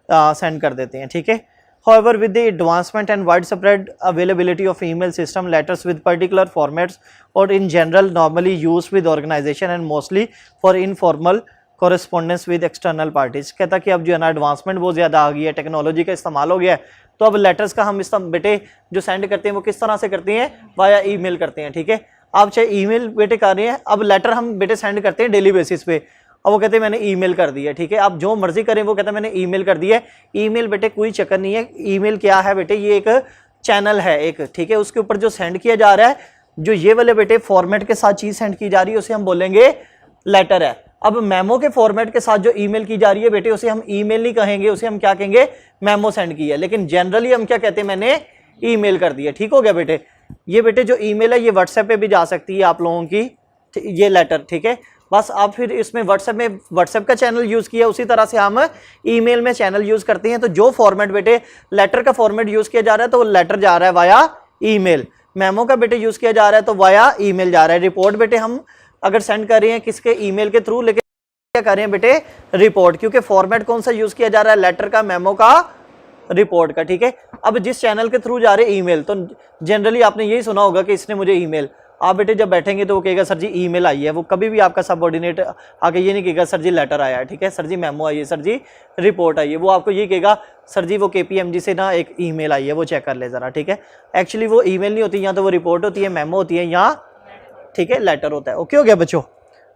सेंड कर देते हैं, ठीक है। However, with the advancement and widespread availability of email system, letters with particular formats or in general normally used with organization and mostly for informal correspondence with external parties। कहता कि अब जो है ना एडवांसमेंट बहुत ज़्यादा आ गई है, टेक्नोलॉजी का इस्तेमाल हो गया है, तो अब लेटर्स का हम बेटे जो सेंड करते हैं वो किस तरह से करते हैं, वाया ईमेल करते हैं, ठीक है। आप चाहे ईमेल बेटे कर रहे हैं, अब लेटर हम बेटे सेंड करते हैं डेली बेसिस पे, अब वो कहते हैं मैंने ईमेल कर दिया, ठीक है। आप जो मर्जी करें, वो कहते हैं मैंने ईमेल कर दिया है। ईमेल बेटे कोई चक्कर नहीं है, ईमेल क्या है बेटे, ये एक चैनल है एक, ठीक है। उसके ऊपर जो सेंड किया जा रहा है, जो ये वाले बेटे फॉर्मेट के साथ चीज़ सेंड की जा रही है, उसे हम बोलेंगे लेटर है। अब मेमो के फॉर्मेट के साथ जो ईमेल की जा रही है बेटे, उसे हम ईमेल नहीं कहेंगे, उसे हम क्या कहेंगे, मेमो सेंड की है। लेकिन जनरली हम क्या कहते हैं, मैंने ईमेल कर दिया, ठीक हो गया बेटे। ये बेटे जो ईमेल है ये व्हाट्सएप पे भी जा सकती है आप लोगों की, ये लेटर, ठीक है। बस आप फिर इसमें व्हाट्सएप का चैनल यूज किया, उसी तरह से हम ईमेल में चैनल यूज करते हैं। तो जो फॉर्मेट बेटे लेटर का फॉर्मेट यूज किया जा रहा है तो वो लेटर जा रहा है वाया ईमेल, मेमो का बेटे यूज किया जा रहा है तो वाया ईमेल जा रहा है। रिपोर्ट बेटे हम अगर सेंड कर रहे हैं किसके, ईमेल के थ्रू, लेकिन क्या कर रहे हैं बेटे रिपोर्ट, क्योंकि फॉर्मेट कौन सा यूज किया जा रहा है, लेटर का, मेमो का, रिपोर्ट का, ठीक है। अब जिस चैनल के थ्रू जा रहे हैं ईमेल, तो जनरली आपने यही सुना होगा कि इसने मुझे ईमेल, आप बेटे जब बैठेंगे तो वो कहेगा सर जी ईमेल आई है, वो कभी भी आपका सबऑर्डिनेट आके ये नहीं कहेगा सर जी लेटर आया है, ठीक है, सर जी मेमो आई है, सर जी रिपोर्ट आई है, वो आपको ये कहेगा सर जी वो KPMG से ना एक ईमेल आई है, वो चेक कर ले जरा, ठीक है। एक्चुअली वो ईमेल नहीं होती, यहाँ तो वो रिपोर्ट होती है, मेमो होती है, यहाँ ठीक है लेटर होता है। ओके हो गया बच्चों।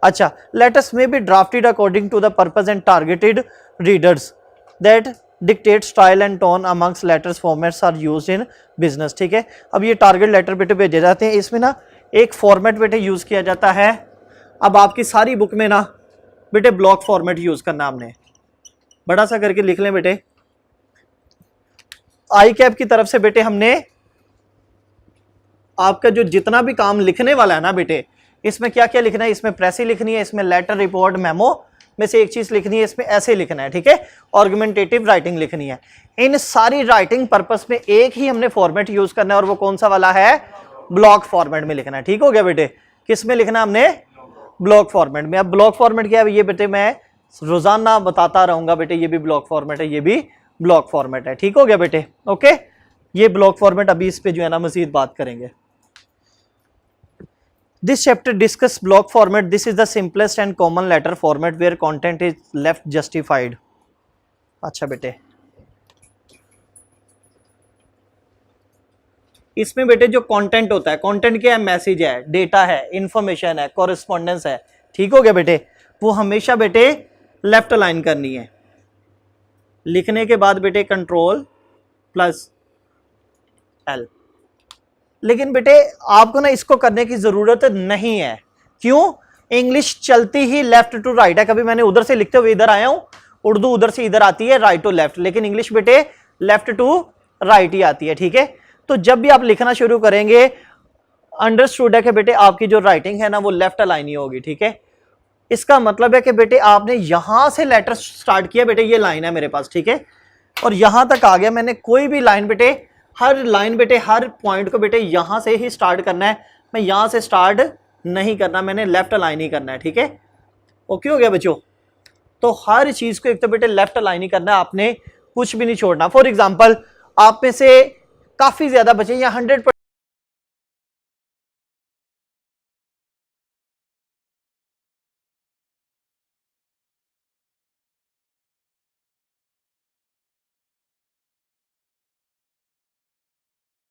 अच्छा, लेटर्स में be drafted according to the purpose and targeted readers that dictate style and tone amongst letters formats are used in business, ठीक है। अब ये टारगेट लेटर बेटे भेजे जाते हैं, इसमें ना एक फॉर्मेट बेटे यूज किया जाता है। अब आपकी सारी बुक में ना बेटे ब्लॉक फॉर्मेट यूज करना, हमने बड़ा सा करके लिख लें बेटे। आई कैप की तरफ से बेटे हमने आपका जो जितना भी काम लिखने वाला है ना बेटे, इसमें क्या क्या लिखना है, इसमें प्रेसी लिखनी है, इसमें लेटर, रिपोर्ट, मेमो में से एक चीज लिखनी है, इसमें ऐसे लिखना है, ठीक है। आर्गुमेंटेटिव राइटिंग लिखनी है। इन सारी राइटिंग पर्पस में एक ही हमने फॉर्मेट यूज करना है, और वो कौन सा वाला है, ब्लॉक फॉर्मेट में लिखना है, ठीक हो गया बेटे। किस में लिखना हमने, ब्लॉक फॉर्मेट में। अब ब्लॉक फॉर्मेट क्या है ये बेटे मैं रोजाना बताता रहूंगा बेटे, ये भी ब्लॉक फॉर्मेट है, ये भी ब्लॉक फॉर्मेट है, ठीक हो गया बेटे। ओके, ये ब्लॉक फॉर्मेट, अभी इस पे जो है ना मजीद बात करेंगे। This chapter discuss block format. This is the simplest and common letter format where content is left justified. अच्छा बेटे, इसमें बेटे जो कंटेंट होता है, कंटेंट क्या है, मैसेज है, डेटा है, इंफॉर्मेशन है, कॉरेस्पॉन्डेंस है, ठीक हो गया बेटे, वो हमेशा बेटे लेफ्ट अलाइन करनी है। लिखने के बाद बेटे Ctrl+L। लेकिन बेटे आपको ना इसको करने की जरूरत नहीं है, क्यों, इंग्लिश चलती ही लेफ्ट टू राइट है। कभी मैंने उधर से लिखते हुए इधर आया हूं, उर्दू उधर से इधर आती है, राइट टू लेफ्ट, लेकिन इंग्लिश बेटे लेफ्ट टू राइट ही आती है, ठीक है। तो जब भी आप लिखना शुरू करेंगे, अंडरस्टूड है कि बेटे आपकी जो राइटिंग है ना वो लेफ्ट अलाइन ही होगी, ठीक है। इसका मतलब है कि बेटे आपने यहां से लेटर स्टार्ट किया, बेटे ये लाइन है मेरे पास, ठीक है, और यहां तक आ गया मैंने। कोई भी लाइन बेटे, हर लाइन बेटे, हर पॉइंट को बेटे यहां से ही स्टार्ट करना है, मैं यहां से स्टार्ट नहीं करना, मैंने लेफ्ट अलाइन ही करना है, ठीक है। ओके हो गया बच्चों। तो हर चीज को एक तो बेटे लेफ्ट अलाइन ही करना है, आपने कुछ भी नहीं छोड़ना। फॉर एग्जाम्पल, आप में से काफी ज्यादा बच्चे या 100%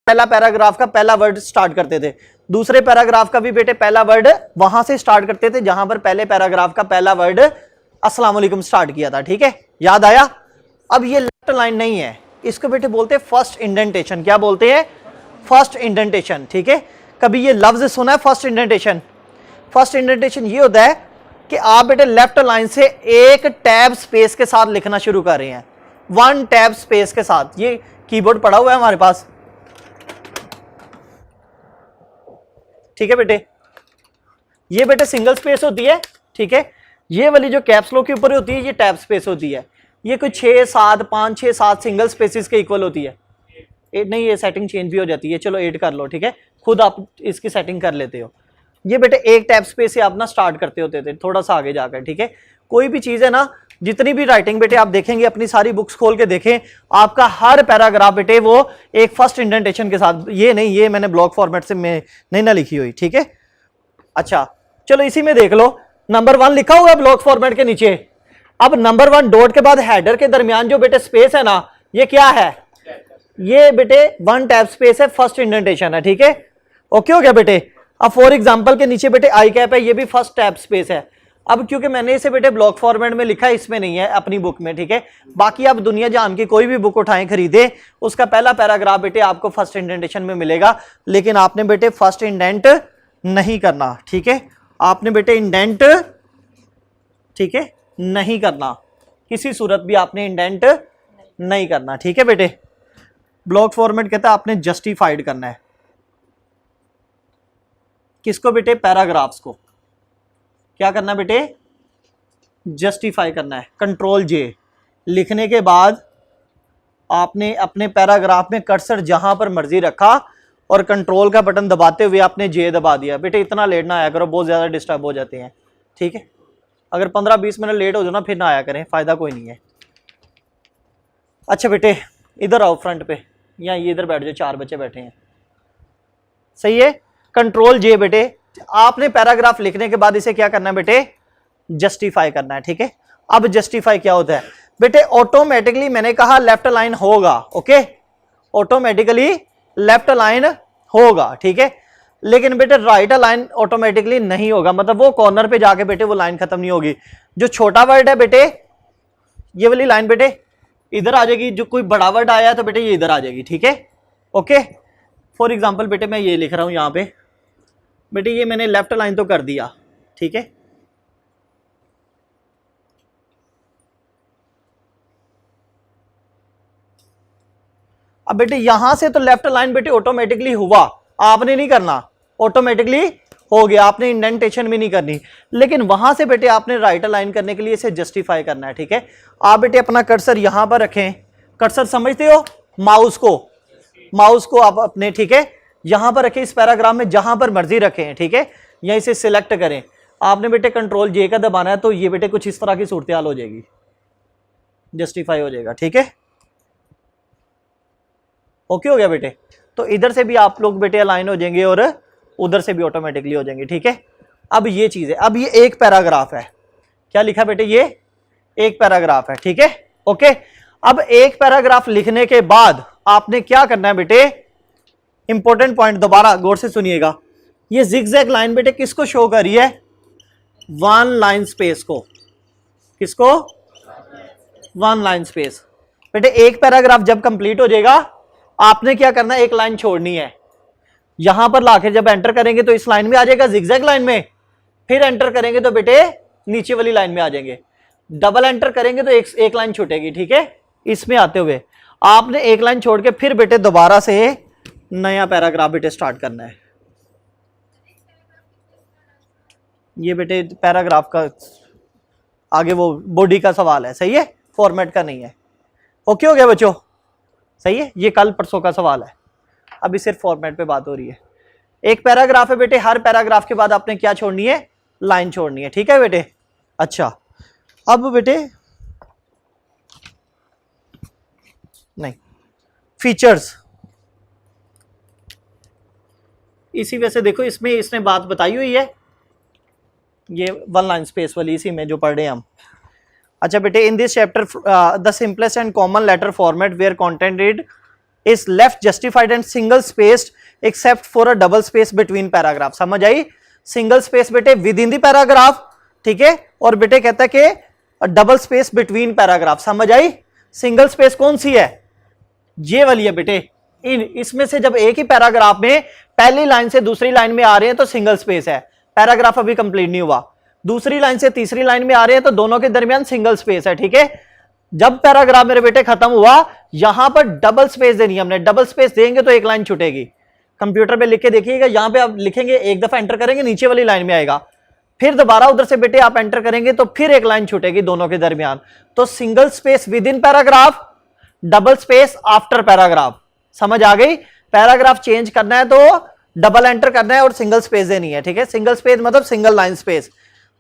पहला पैराग्राफ का पहला वर्ड स्टार्ट करते थे, दूसरे पैराग्राफ का भी बेटे पहला वर्ड वहां से स्टार्ट करते थे जहां पर पहले पैराग्राफ का पहला वर्ड अस्सलाम वालेकुम स्टार्ट किया था, ठीक है, याद आया। अब ये लेफ्ट लाइन नहीं है, इसको बेटे बोलते हैं फर्स्ट इंडेंटेशन। क्या बोलते हैं, फर्स्ट इंडेंटेशन, ठीक है। कभी ये लफ्ज सुना है फर्स्ट इंडेंटेशन? फर्स्ट इंडेंटेशन ये होता है कि आप बेटे लेफ्ट लाइन से एक टैब स्पेस के साथ लिखना शुरू कर रहे हैं, वन टैब स्पेस के साथ। ये कीबोर्ड पड़ा हुआ है हमारे पास, ठीक है बेटे, ये बेटे सिंगल स्पेस होती है, ठीक है। ये वाली जो कैप्स लॉक के ऊपर होती है ये टैब स्पेस होती है, ये कोई 6 7 5 6 7 सिंगल स्पेसिस के इक्वल होती है। 8 नहीं, ये सेटिंग चेंज भी हो जाती है, चलो 8 कर लो, ठीक है, खुद आप इसकी सेटिंग कर लेते हो। ये बेटे एक टैब स्पेस से आप ना स्टार्ट करते होते थे, थोड़ा सा आगे जाकर, ठीक है। कोई भी चीज है ना, जितनी भी राइटिंग बेटे आप देखेंगे, अपनी सारी बुक्स खोल के देखें, आपका हर पैराग्राफ बेटे वो एक फर्स्ट इंडेंटेशन के साथ, ये नहीं, ये मैंने ब्लॉक फॉर्मेट से मैं नहीं ना लिखी हुई, ठीक है। अच्छा चलो इसी में देख लो, नंबर 1 लिखा हुआ है ब्लॉक फॉर्मेट के नीचे। अब नंबर 1 डॉट के बाद हेडर के दरमियान जो बेटे स्पेस है ना, ये क्या है, ये बेटे 1 टैब स्पेस है, फर्स्ट इंडेंटेशन है, ठीक है। ओके हो गया बेटे। अब फॉर एग्जांपल के नीचे बेटे आई कैप है, ये भी फर्स्ट टैब स्पेस है। अब क्योंकि मैंने इसे बेटे ब्लॉक फॉर्मेट में लिखा है, इसमें नहीं है अपनी बुक में, ठीक है। बाकी आप दुनिया जहान की कोई भी बुक उठाएं खरीदे, उसका पहला पैराग्राफ बेटे आपको फर्स्ट इंडेंटेशन में मिलेगा, लेकिन आपने बेटे फर्स्ट इंडेंट नहीं करना, ठीक है। आपने बेटे इंडेंट, ठीक है, नहीं करना, किसी सूरत भी आपने इंडेंट नहीं करना, ठीक है बेटे। ब्लॉक फॉर्मेट कहता है आपने जस्टिफाइड करना है, किसको बेटे, पैराग्राफ्स को। क्या करना है बेटे, जस्टिफाई करना है। कंट्रोल जे लिखने के बाद आपने अपने पैराग्राफ में कर्सर जहां पर मर्जी रखा और कंट्रोल का बटन दबाते हुए आपने जे दबा दिया। बेटे इतना लेट ना आया करो, बहुत ज्यादा डिस्टर्ब हो जाते हैं, ठीक है। अगर 15-20 मिनट लेट हो जाओ ना फिर ना आया करें, फायदा कोई नहीं है। अच्छा बेटे इधर आओ फ्रंट पे, या ये इधर बैठ जाओ, 4 बच्चे बैठे हैं, सही है। कंट्रोल जे बेटे, आपने पैराग्राफ लिखने के बाद इसे क्या करना है बेटे, जस्टिफाई करना है, ठीक है। अब जस्टिफाई क्या होता है बेटे, ऑटोमेटिकली मैंने कहा लेफ्ट लाइन होगा, ओके, ऑटोमेटिकली लेफ्ट लाइन होगा, ठीक है। लेकिन बेटे राइट लाइन ऑटोमेटिकली नहीं होगा, मतलब वो कॉर्नर पे जाके बेटे वो लाइन खत्म नहीं होगी। जो छोटा वर्ड है बेटे, ये वाली लाइन बेटे इधर आ जाएगी, जो कोई बड़ा वर्ड आया है तो बेटे ये इधर आ जाएगी, ठीक है, ओके। फॉर एग्जाम्पल बेटे मैं ये लिख रहा हूं यहां पे, बेटे ये मैंने लेफ्ट लाइन तो कर दिया, ठीक है। अब बेटे यहां से तो लेफ्ट लाइन बेटे ऑटोमेटिकली हुआ, आपने नहीं करना, ऑटोमेटिकली हो गया, आपने इंडेंटेशन भी नहीं करनी। लेकिन वहां से बेटे आपने राइट लाइन करने के लिए इसे जस्टिफाई करना है, ठीक है। आप बेटे अपना कर्सर यहां पर रखें, कर्सर समझते हो, माउस को आप अपने, ठीक है, यहां पर रखें, इस पैराग्राफ में जहां पर मर्जी रखें, ठीक है, या इसे सिलेक्ट करें। आपने बेटे कंट्रोल जे का दबाना है, तो ये बेटे कुछ इस तरह की सूरत हाल हो जाएगी, जस्टिफाई हो जाएगा, ठीक है। ओके हो गया बेटे। तो इधर से भी आप लोग बेटे अलाइन हो जाएंगे और उधर से भी ऑटोमेटिकली हो जाएंगे, ठीक है। अब ये चीज है, अब ये एक पैराग्राफ है, क्या लिखा बेटे, ये एक पैराग्राफ है, ठीक है, ओके। अब एक पैराग्राफ लिखने के बाद आपने क्या करना है बेटे, इंपॉर्टेंट पॉइंट दोबारा गौर से सुनिएगा। ये जिगजैग लाइन बेटे किसको शो कर रही है, वन लाइन स्पेस को, किसको, वन लाइन स्पेस। बेटे एक पैराग्राफ जब कंप्लीट हो जाएगा आपने क्या करना है, एक लाइन छोड़नी है। यहां पर लाके जब एंटर करेंगे तो इस लाइन में आ जाएगा, जिगजैग लाइन में, फिर एंटर करेंगे तो बेटे नीचे वाली लाइन में आ जाएंगे। डबल एंटर करेंगे तो एक लाइन छूटेगी, ठीक है। इसमें आते हुए आपने एक लाइन छोड़ के फिर बेटे दोबारा से नया पैराग्राफ बेटे स्टार्ट करना है। ये बेटे पैराग्राफ का आगे वो बॉडी का सवाल है, सही है, फॉर्मेट का नहीं है। ओके हो गया बच्चों, सही है, ये कल परसों का सवाल है, अभी सिर्फ फॉर्मेट पे बात हो रही है। एक पैराग्राफ है बेटे, हर पैराग्राफ के बाद आपने क्या छोड़नी है, लाइन छोड़नी है, ठीक है बेटे। अच्छा अब बेटे नहीं, फीचर्स, इसी वजह से देखो इसमें इसने बात बताई हुई है, ये वन लाइन स्पेस वाली इसी में जो पढ़ रहे हैं हम। अच्छा बेटे, in this chapter the simplest and common letter format where content read is left justified and single spaced except for a double space between paragraph. समझ आई, सिंगल स्पेस बेटे विद इन द पैराग्राफ, ठीक है, और बेटे कहता है कि डबल स्पेस बिटवीन पैराग्राफ। समझ आई, सिंगल स्पेस कौन सी है, ये वाली है बेटे। इसमें से जब एक ही पैराग्राफ में पहली लाइन से दूसरी लाइन में आ रहे हैं तो सिंगल स्पेस है, पैराग्राफ अभी कंप्लीट नहीं हुआ। दूसरी लाइन से तीसरी लाइन में आ रहे हैं तो दोनों के दरमियान सिंगल स्पेस है, ठीक है। जब पैराग्राफ मेरे बेटे खत्म हुआ, यहां पर डबल स्पेस देनी है हमने, डबल स्पेस देंगे तो एक लाइन छूटेगी। कंप्यूटर पे लिख के देखिएगा, यहां पे आप लिखेंगे, एक दफा एंटर करेंगे नीचे वाली लाइन में आएगा, फिर दोबारा उधर से बेटे आप एंटर करेंगे तो फिर एक लाइन छूटेगी दोनों के दरमियान। तो single space with in paragraph, double space after paragraph. समझ आ गई, पैराग्राफ चेंज करना है तो डबल एंटर करना है और सिंगल स्पेस देनी है, ठीक है। सिंगल स्पेस मतलब single line space,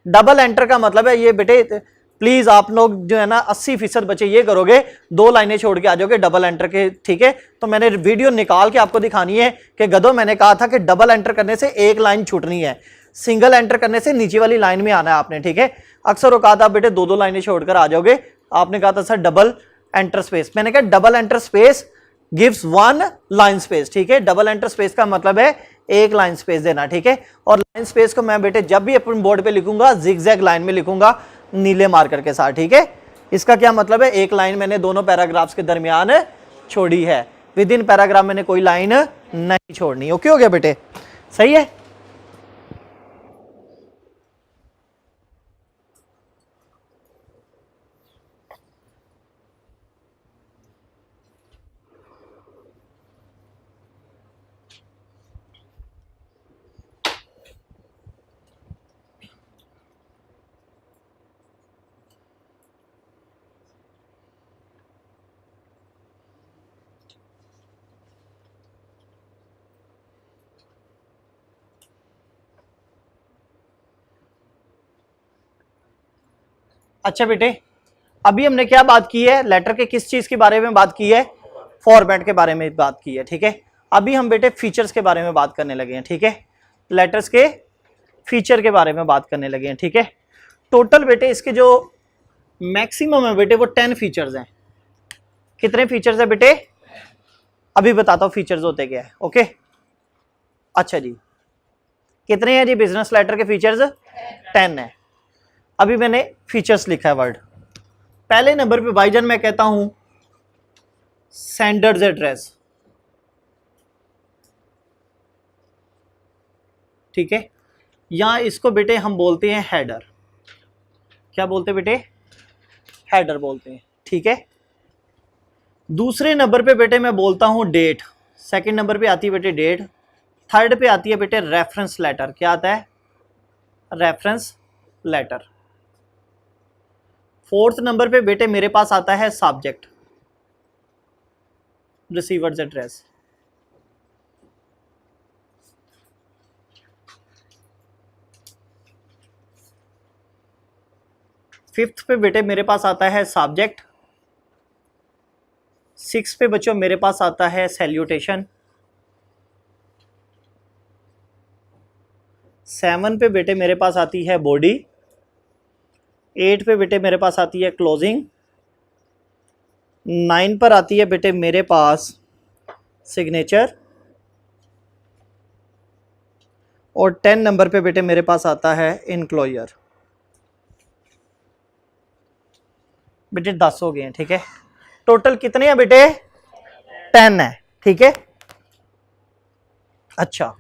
double enter का मतलब है ये बेटे, प्लीज आप लोग जो है ना 80% बच्चे ये करोगे, 2 लाइनें छोड़ के आ जाओगे डबल एंटर के, ठीक है। तो मैंने वीडियो निकाल के आपको दिखानी है कि गधो मैंने कहा था कि डबल एंटर करने से एक लाइन छूटनी है, सिंगल एंटर करने से नीचे वाली लाइन में आना है आपने, ठीक है। अक्सर औकात आप बेटे 2-2 लाइनें छोड़कर आ जाओगे। आपने कहा था सर डबल एंटर स्पेस, मैंने कहा double enter space gives one line space, ठीक है। डबल एंटर स्पेस का मतलब है एक लाइन स्पेस देना, ठीक है। और लाइन स्पेस को मैं बेटे जब भी अपने बोर्ड पे लिखूंगा जिगजैग लाइन में लिखूंगा, नीले मार्कर के साथ, ठीक है। इसका क्या मतलब है, एक लाइन मैंने दोनों पैराग्राफ्स के दरमियान छोड़ी है, विद इन पैराग्राफ मैंने कोई लाइन नहीं छोड़नी। ओके हो गया बेटे, सही है। अच्छा बेटे, अभी हमने क्या बात की है, लेटर के किस चीज के बारे में बात की है, फॉर्मेट के बारे में बात की है, ठीक है। अभी हम बेटे फीचर्स के बारे में बात करने लगे हैं, ठीक है, लेटर्स के फीचर के बारे में बात करने लगे हैं, ठीक है। टोटल बेटे इसके जो मैक्सिमम है बेटे वो 10 फीचर्स हैं। कितने फीचर्स है बेटे, अभी बताता हूँ फीचर्स होते क्या है, ओके। अच्छा जी, कितने हैं जी बिजनेस लेटर के फीचर्स, 10 है। अभी मैंने फीचर्स लिखा है वर्ड, पहले नंबर पे भाईजान मैं कहता हूं सेंडर्स एड्रेस, ठीक है, या इसको बेटे हम बोलते हैं हेडर। क्या बोलते हैं बेटे, हेडर बोलते हैं, ठीक है। दूसरे नंबर पे बेटे मैं बोलता हूं डेट, सेकंड नंबर पे आती है बेटे डेट, थर्ड पे आती है बेटे रेफरेंस लेटर। क्या आता है, रेफरेंस लेटर। फोर्थ नंबर पे बेटे मेरे पास आता है सब्जेक्ट, रिसीवर्स एड्रेस। फिफ्थ पे बेटे मेरे पास आता है सब्जेक्ट। सिक्स पे बच्चों मेरे पास आता है सैल्यूटेशन। 7 पे बेटे मेरे पास आती है बॉडी। 8 पे बेटे मेरे पास आती है क्लोजिंग। 9 पर आती है बेटे मेरे पास सिग्नेचर। और 10 नंबर पे बेटे मेरे पास आता है इनक्लोजर। बेटे 10 हो गए हैं, ठीक है। टोटल कितने हैं बेटे, 10 है, ठीक है। अच्छा,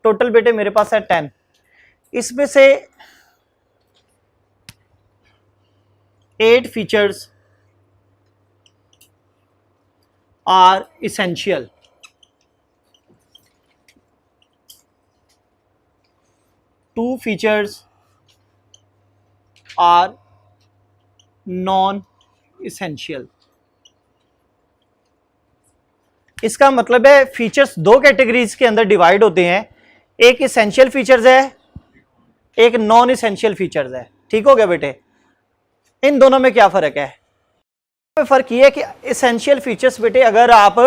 टोटल बेटे मेरे पास है 10। इसमें से 8 features are essential, 2 features are non essential. इसका मतलब है फीचर्स 2 कैटेगरीज के अंदर डिवाइड होते हैं, एक इसेंशियल फीचर्स है, एक नॉन इसेंशियल फीचर्स है, ठीक हो गया बेटे। इन दोनों में क्या फर्क है, फर्क ये है कि इसेंशियल फीचर्स बेटे अगर आप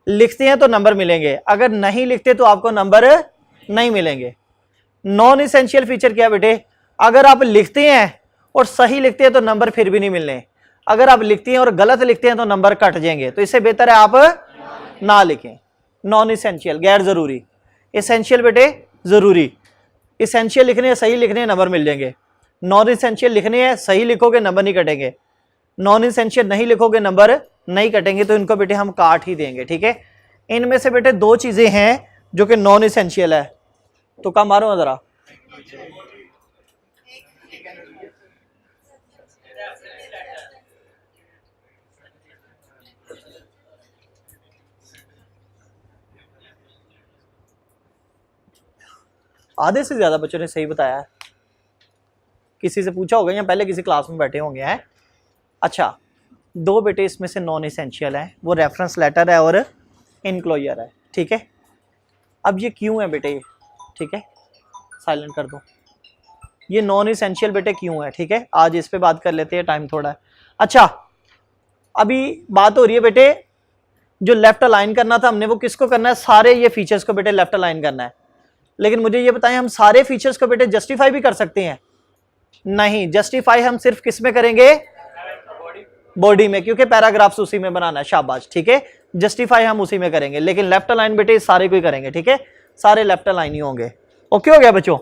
लिखते हैं तो नंबर मिलेंगे, अगर नहीं लिखते तो आपको नंबर नहीं मिलेंगे। नॉन इसेंशियल फीचर क्या बेटे, अगर आप लिखते हैं और सही लिखते हैं तो नंबर फिर भी नहीं मिलने, अगर आप लिखते हैं और गलत लिखते हैं तो नंबर कट जाएंगे, तो इससे बेहतर है आप ना लिखें। नॉन इसेंशियल गैर जरूरी, इसेंशियल बेटे जरूरी। इसेंशियल लिखने हैं, सही लिखने हैं, नंबर मिल जाएंगे। नॉन इसेंशियल लिखने हैं, सही लिखोगे नंबर नहीं कटेंगे, नॉन इसेंशियल नहीं लिखोगे नंबर नहीं कटेंगे, तो इनको बेटे हम काट ही देंगे, ठीक है। इनमें से बेटे 2 चीजें हैं जो कि नॉन इसेंशियल है, तो कम मारो जरा। आधे से ज्यादा बच्चों ने सही बताया है, किसी से पूछा होगा या पहले किसी क्लास में बैठे होंगे हैं। अच्छा, 2 बेटे इसमें से नॉन इसेंशियल है, वो रेफरेंस लेटर है और इनक्लोजर है, ठीक है। अब ये क्यों है बेटे, ठीक है, साइलेंट कर दो। ये नॉन इसेंशियल बेटे क्यों है, ठीक है, आज इस पे बात कर लेते हैं, टाइम थोड़ा है। अच्छा, अभी बात हो रही है बेटे जो लेफ्ट अलाइन करना था हमने, वो किसको करना है, सारे ये फीचर्स को बेटे लेफ्ट अलाइन करना है। लेकिन मुझे ये बताएं, हम सारे फीचर्स को बेटे जस्टिफाई भी कर सकते हैं? नहीं, जस्टिफाई हम सिर्फ किस में करेंगे, बॉडी में, क्योंकि पैराग्राफ्स उसी में बनाना है, शाबाश, ठीक है। जस्टिफाई हम उसी में करेंगे, लेकिन लेफ्ट अलाइन बेटे सारे को ही करेंगे, ठीक है, सारे लेफ्ट अलाइन ही होंगे। ओके हो गया बच्चों,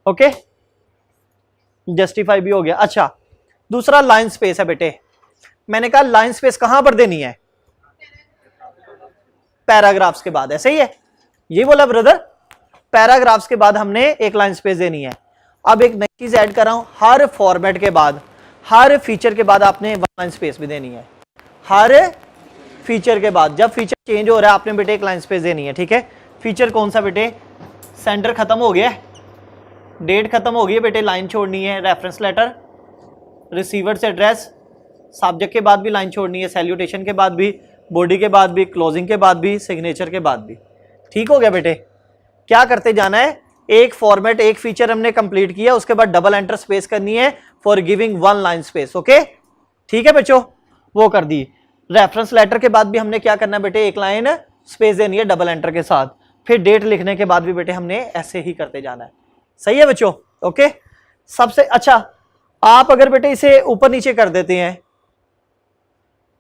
ओके, जस्टिफाई भी हो गया। अच्छा, दूसरा लाइन स्पेस है बेटे, मैंने कहा लाइन स्पेस कहां पर देनी है, पैराग्राफ्स के बाद, ऐसे ही है, ये बोला ब्रदर, पैराग्राफ्स के बाद हमने एक लाइन स्पेस देनी है। अब एक नई चीज ऐड कर रहा हूं, हर फॉर्मेट के बाद, हर फीचर के बाद आपने 1 लाइन स्पेस भी देनी है। हर फीचर के बाद, जब फीचर चेंज हो रहा है आपने बेटे 1 लाइन स्पेस देनी है, ठीक है। फीचर कौन सा बेटे, सेंटर खत्म हो गया, डेट खत्म हो गई है बेटे, लाइन छोड़नी है, reference letter, receivers address, subject के बाद भी लाइन छोड़नी है, सैल्यूटेशन के बाद भी, बॉडी के बाद भी, क्लोजिंग के बाद भी, सिग्नेचर के बाद भी, ठीक हो गया बेटे, क्या करते जाना है, एक फॉर्मेट एक फीचर हमने कंप्लीट किया, उसके बाद डबल एंटर स्पेस करनी है for giving one line space. Okay ठीक है बच्चों, वो कर दी। रेफरेंस लेटर के बाद भी हमने क्या करना है बेटे, एक लाइन स्पेस देनी है डबल एंटर के साथ। फिर डेट लिखने के बाद भी बेटे हमने ऐसे ही करते जाना है। सही है बच्चों। ओके सबसे अच्छा, आप अगर बेटे इसे ऊपर नीचे कर देते हैं,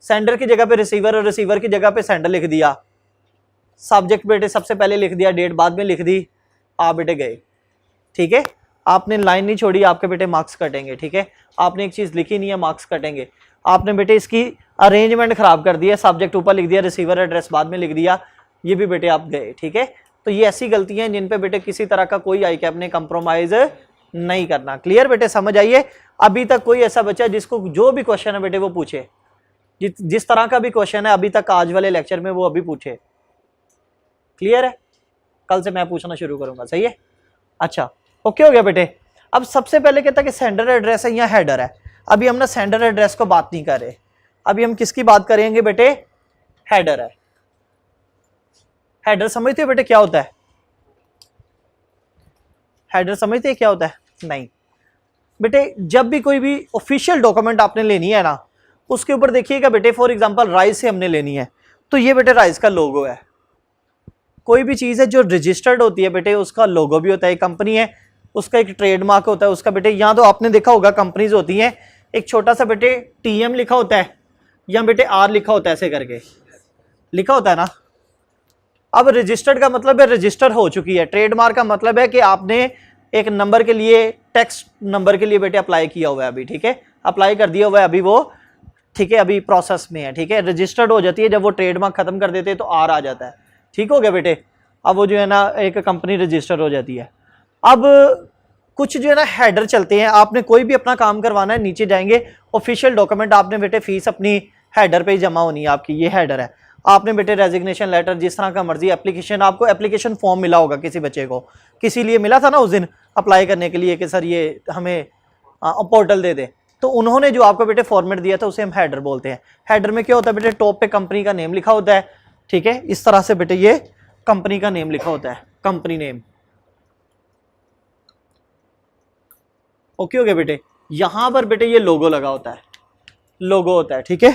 सेंडर की जगह पे रिसीवर और रिसीवर की जगह पे सेंडर लिख दिया, सब्जेक्ट बेटे सबसे पहले लिख दिया, डेट बाद में लिख दी, आप बेटे गए। ठीक है, आपने लाइन नहीं छोड़ी, आपके बेटे मार्क्स कटेंगे। ठीक है, आपने एक चीज लिखी नहीं है, मार्क्स कटेंगे। आपने बेटे इसकी अरेंजमेंट खराब कर दिया, सब्जेक्ट ऊपर लिख दिया, रिसीवर एड्रेस बाद में लिख दिया, ये भी बेटे आप गए। ठीक है, तो ये ऐसी गलतियां हैं जिन पे बेटे किसी तरह का कोई आई कैप ने कंप्रोमाइज नहीं करना। क्लियर बेटे, समझ आइए। अभी तक कोई ऐसा बच्चा जिसको जो भी क्वेश्चन है बेटे वो पूछे, जिस तरह का भी क्वेश्चन है अभी तक आज वाले लेक्चर में वो अभी पूछे। क्लियर है, कल से मैं पूछना शुरू करूंगा। सही है, अच्छा ओके हो गया बेटे। अब सबसे पहले कहता है कि सेंडर एड्रेस है या हेडर है। अभी हम ना सेंडर एड्रेस को बात नहीं कर रहे, अभी हम किसकी बात करेंगे बेटे, हेडर है। हेडर समझते हो बेटे क्या होता है, हेडर समझते हैं क्या होता है? नहीं बेटे, जब भी कोई भी ऑफिशियल डॉक्यूमेंट आपने लेनी है ना, उसके ऊपर देखिएगा बेटे, फॉर एग्जांपल राइज से हमने लेनी है, तो ये बेटे राइज का लोगो है। कोई भी चीज है जो रजिस्टर्ड होती है बेटे, उसका लोगो भी होता है। कंपनी है उसका एक ट्रेडमार्क होता है उसका बेटे। यहाँ तो आपने देखा होगा कंपनीज होती हैं, एक छोटा सा बेटे टीएम लिखा होता है या बेटे आर लिखा होता है, ऐसे करके लिखा होता है ना। अब रजिस्टर्ड का मतलब है रजिस्टर हो चुकी है, ट्रेडमार्क का मतलब है कि आपने एक नंबर के लिए, टेक्स्ट नंबर के लिए बेटे अप्लाई किया हुआ है अभी। ठीक है, अप्लाई कर दिया हुआ है अभी वो, ठीक है, अभी प्रोसेस में है। ठीक है, रजिस्टर्ड हो जाती है, जब वो ट्रेडमार्क खत्म कर देते हैं तो आर आ जाता है। ठीक हो गया बेटे, अब वो जो है ना एक कंपनी रजिस्टर हो जाती है। अब कुछ जो है ना हेडर चलते हैं, आपने कोई भी अपना काम करवाना है, नीचे जाएंगे ऑफिशियल डॉक्यूमेंट, आपने बेटे फीस अपनी हेडर पे ही जमा होनी है आपकी, ये हेडर है। आपने बेटे रेजिग्नेशन लेटर, जिस तरह का मर्जी एप्लीकेशन, आपको एप्लीकेशन फॉर्म मिला होगा किसी बच्चे को, किसी लिए मिला था ना उस दिन अप्लाई करने के लिए कि सर ये हमें पोर्टल दे दे, तो उन्होंने जो आपको बेटे फॉर्मेट दिया था उसे हम हेडर बोलते हैं। हेडर में क्या होता है बेटे, टॉप पे कंपनी का नेम लिखा होता है। ठीक है, इस तरह से बेटे ये कंपनी का नेम लिखा होता है, कंपनी नेम। ओके हो गया बेटे, यहां पर बेटे ये लोगो लगा होता है, लोगो होता है। ठीक है,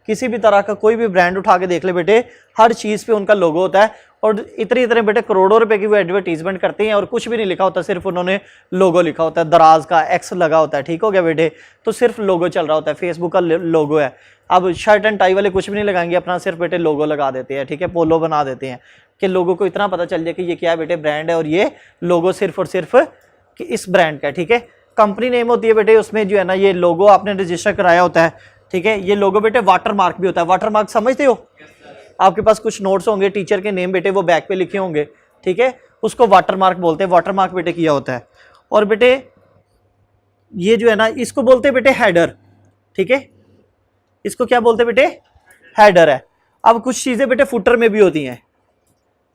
किसी भी तरह का कोई भी ब्रांड उठा के देख ले बेटे, हर चीज पे उनका लोगो होता है। और इतने इतने बेटे करोड़ों रुपए की वो एडवर्टीजमेंट करते हैं और कुछ भी नहीं लिखा होता, सिर्फ उन्होंने लोगो लिखा होता है, दराज का एक्स लगा होता है। ठीक हो गया बेटे, तो सिर्फ लोगो चल रहा होता है, फेसबुक का लोगो है। अब शर्ट एंड टाई वाले कुछ भी नहीं लगाएंगे, अपना सिर्फ बेटे लोगो लगा देते हैं। ठीक है, पोलो बना देते हैं कि लोगों को इतना पता चल जाए कि ये क्या है बेटे, ब्रांड है, और ये लोगो सिर्फ और सिर्फ कि इस ब्रांड का। ठीक है, कंपनी नेम होती है बेटे, उसमें जो है ना ये लोगो आपने रजिस्टर कराया होता है। ठीक है, ये लोगो बेटे वाटर मार्क भी होता है। वाटर मार्क समझते हो, आपके पास कुछ नोट्स होंगे टीचर के नेम बेटे, वो बैक पे लिखे होंगे। ठीक है, उसको वाटर मार्क बोलते हैं, वाटर मार्क बेटे किया होता है। और बेटे ये जो है ना, इसको बोलते हैं बेटे हेडर। ठीक है, इसको क्या बोलते हैं बेटे, हेडर है। अब कुछ चीजें बेटे फुटर में भी होती हैं।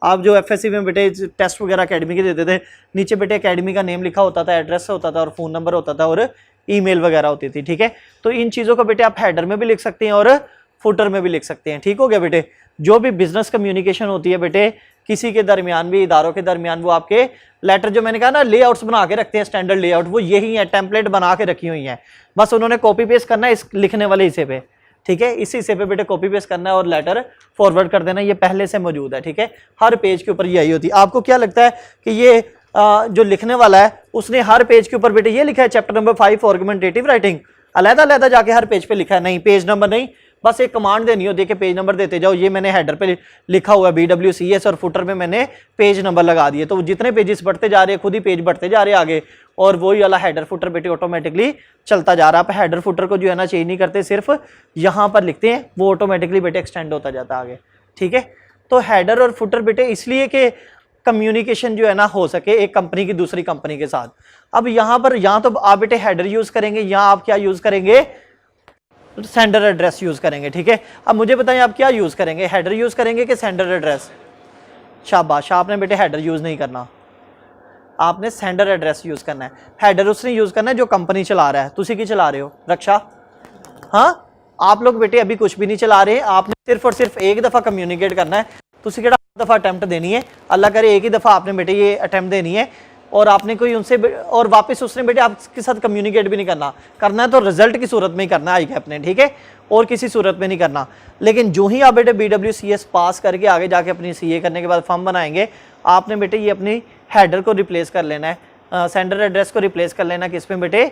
आप जो एफएससी में बेटे टेस्ट वगैरह एकेडमी के देते थे, नीचे बेटे एकेडमी का नेम लिखा होता था, एड्रेस होता था और फोन नंबर होता था और ईमेल वगैरह होती थी। ठीक है, तो इन चीजों को बेटे आप हेडर में भी लिख सकते हैं और फुटर में भी लिख सकते हैं। ठीक हो गया बेटे, जो भी बिजनेस कम्युनिकेशन होती है बेटे किसी के दरमियान भी, इदारों के दरमियान, वो आपके लेटर जो मैंने कहा ना लेआउट्स बना के रखते हैं, स्टैंडर्ड लेआउट, वो यही है, टेम्पलेट बना के रखी हुई है, बस उन्होंने कॉपी पेस्ट करना है इस लिखने वाले हिस्से पे। ठीक है, इस हिस्से पे बेटे कॉपी पेस्ट करना है और लेटर फॉरवर्ड कर देना, ये पहले से मौजूद है। ठीक है, हर पेज के ऊपर यही होती है। आपको क्या लगता है कि ये जो लिखने वाला है उसने हर पेज के ऊपर बेटे ये लिखा है चैप्टर नंबर 5 आर्गुमेंटेटिव राइटिंग, अलग अलग जाके हर पेज पे लिखा है? नहीं, पेज नंबर नहीं, बस एक कमांड देनी हो, देखिए पेज नंबर देते जाओ। ये मैंने हेडर पे लिखा हुआ है BWCS और फुटर में मैंने पेज नंबर लगा दिए, तो जितने पेजेस बढ़ते जा रहे हैं खुद ही पेज बढ़ते जा रहे हैं आगे, और वही वाला हेडर फुटर बेटे ऑटोमेटिकली चलता जा रहा है। आप हेडर फुटर को जो है ना चेंज नहीं करते, सिर्फ यहाँ पर लिखते हैं, वो ऑटोमेटिकली बेटे एक्सटेंड होता जाता है आगे। ठीक है, तो हेडर और फुटर बेटे इसलिए कि कम्युनिकेशन जो है ना हो सके एक कंपनी की दूसरी कंपनी के साथ। अब यहाँ पर, यहाँ तो आप बेटे हेडर यूज करेंगे, यहाँ आप क्या यूज करेंगे, सेंडर एड्रेस यूज करेंगे। ठीक है, अब मुझे बताएं आप क्या यूज करेंगे, हेडर यूज करेंगे कि सेंडर एड्रेस? शाबाश, आपने बेटे हेडर यूज नहीं करना, आपने सेंडर एड्रेस यूज करना है। हेडर उसने यूज करना है जो कंपनी चला रहा है। तुसी की चला रहे हो रक्षा? हाँ, आप लोग बेटे अभी कुछ भी नहीं चला रहे, आपने सिर्फ और सिर्फ एक दफा कम्युनिकेट करना है। तुसी केड़ा दफ़ा अटैम्प्ट देनी है, अल्लाह करे एक ही दफ़ा आपने बेटे ये अटैम्प्ट देनी है, और आपने कोई उनसे और वापस उसने बेटे आपके साथ कम्युनिकेट भी नहीं करना है तो रिजल्ट की सूरत में ही करना है ICAP ने, ठीक है, और किसी सूरत में नहीं करना। लेकिन जो ही आप बेटे BWCS पास करके आगे जाके अपनी CA करने के बाद फॉर्म बनाएंगे, आपने बेटे ये अपनी हेडर को रिप्लेस कर लेना है, सेंडर एड्रेस को रिप्लेस कर लेना किस में बेटे,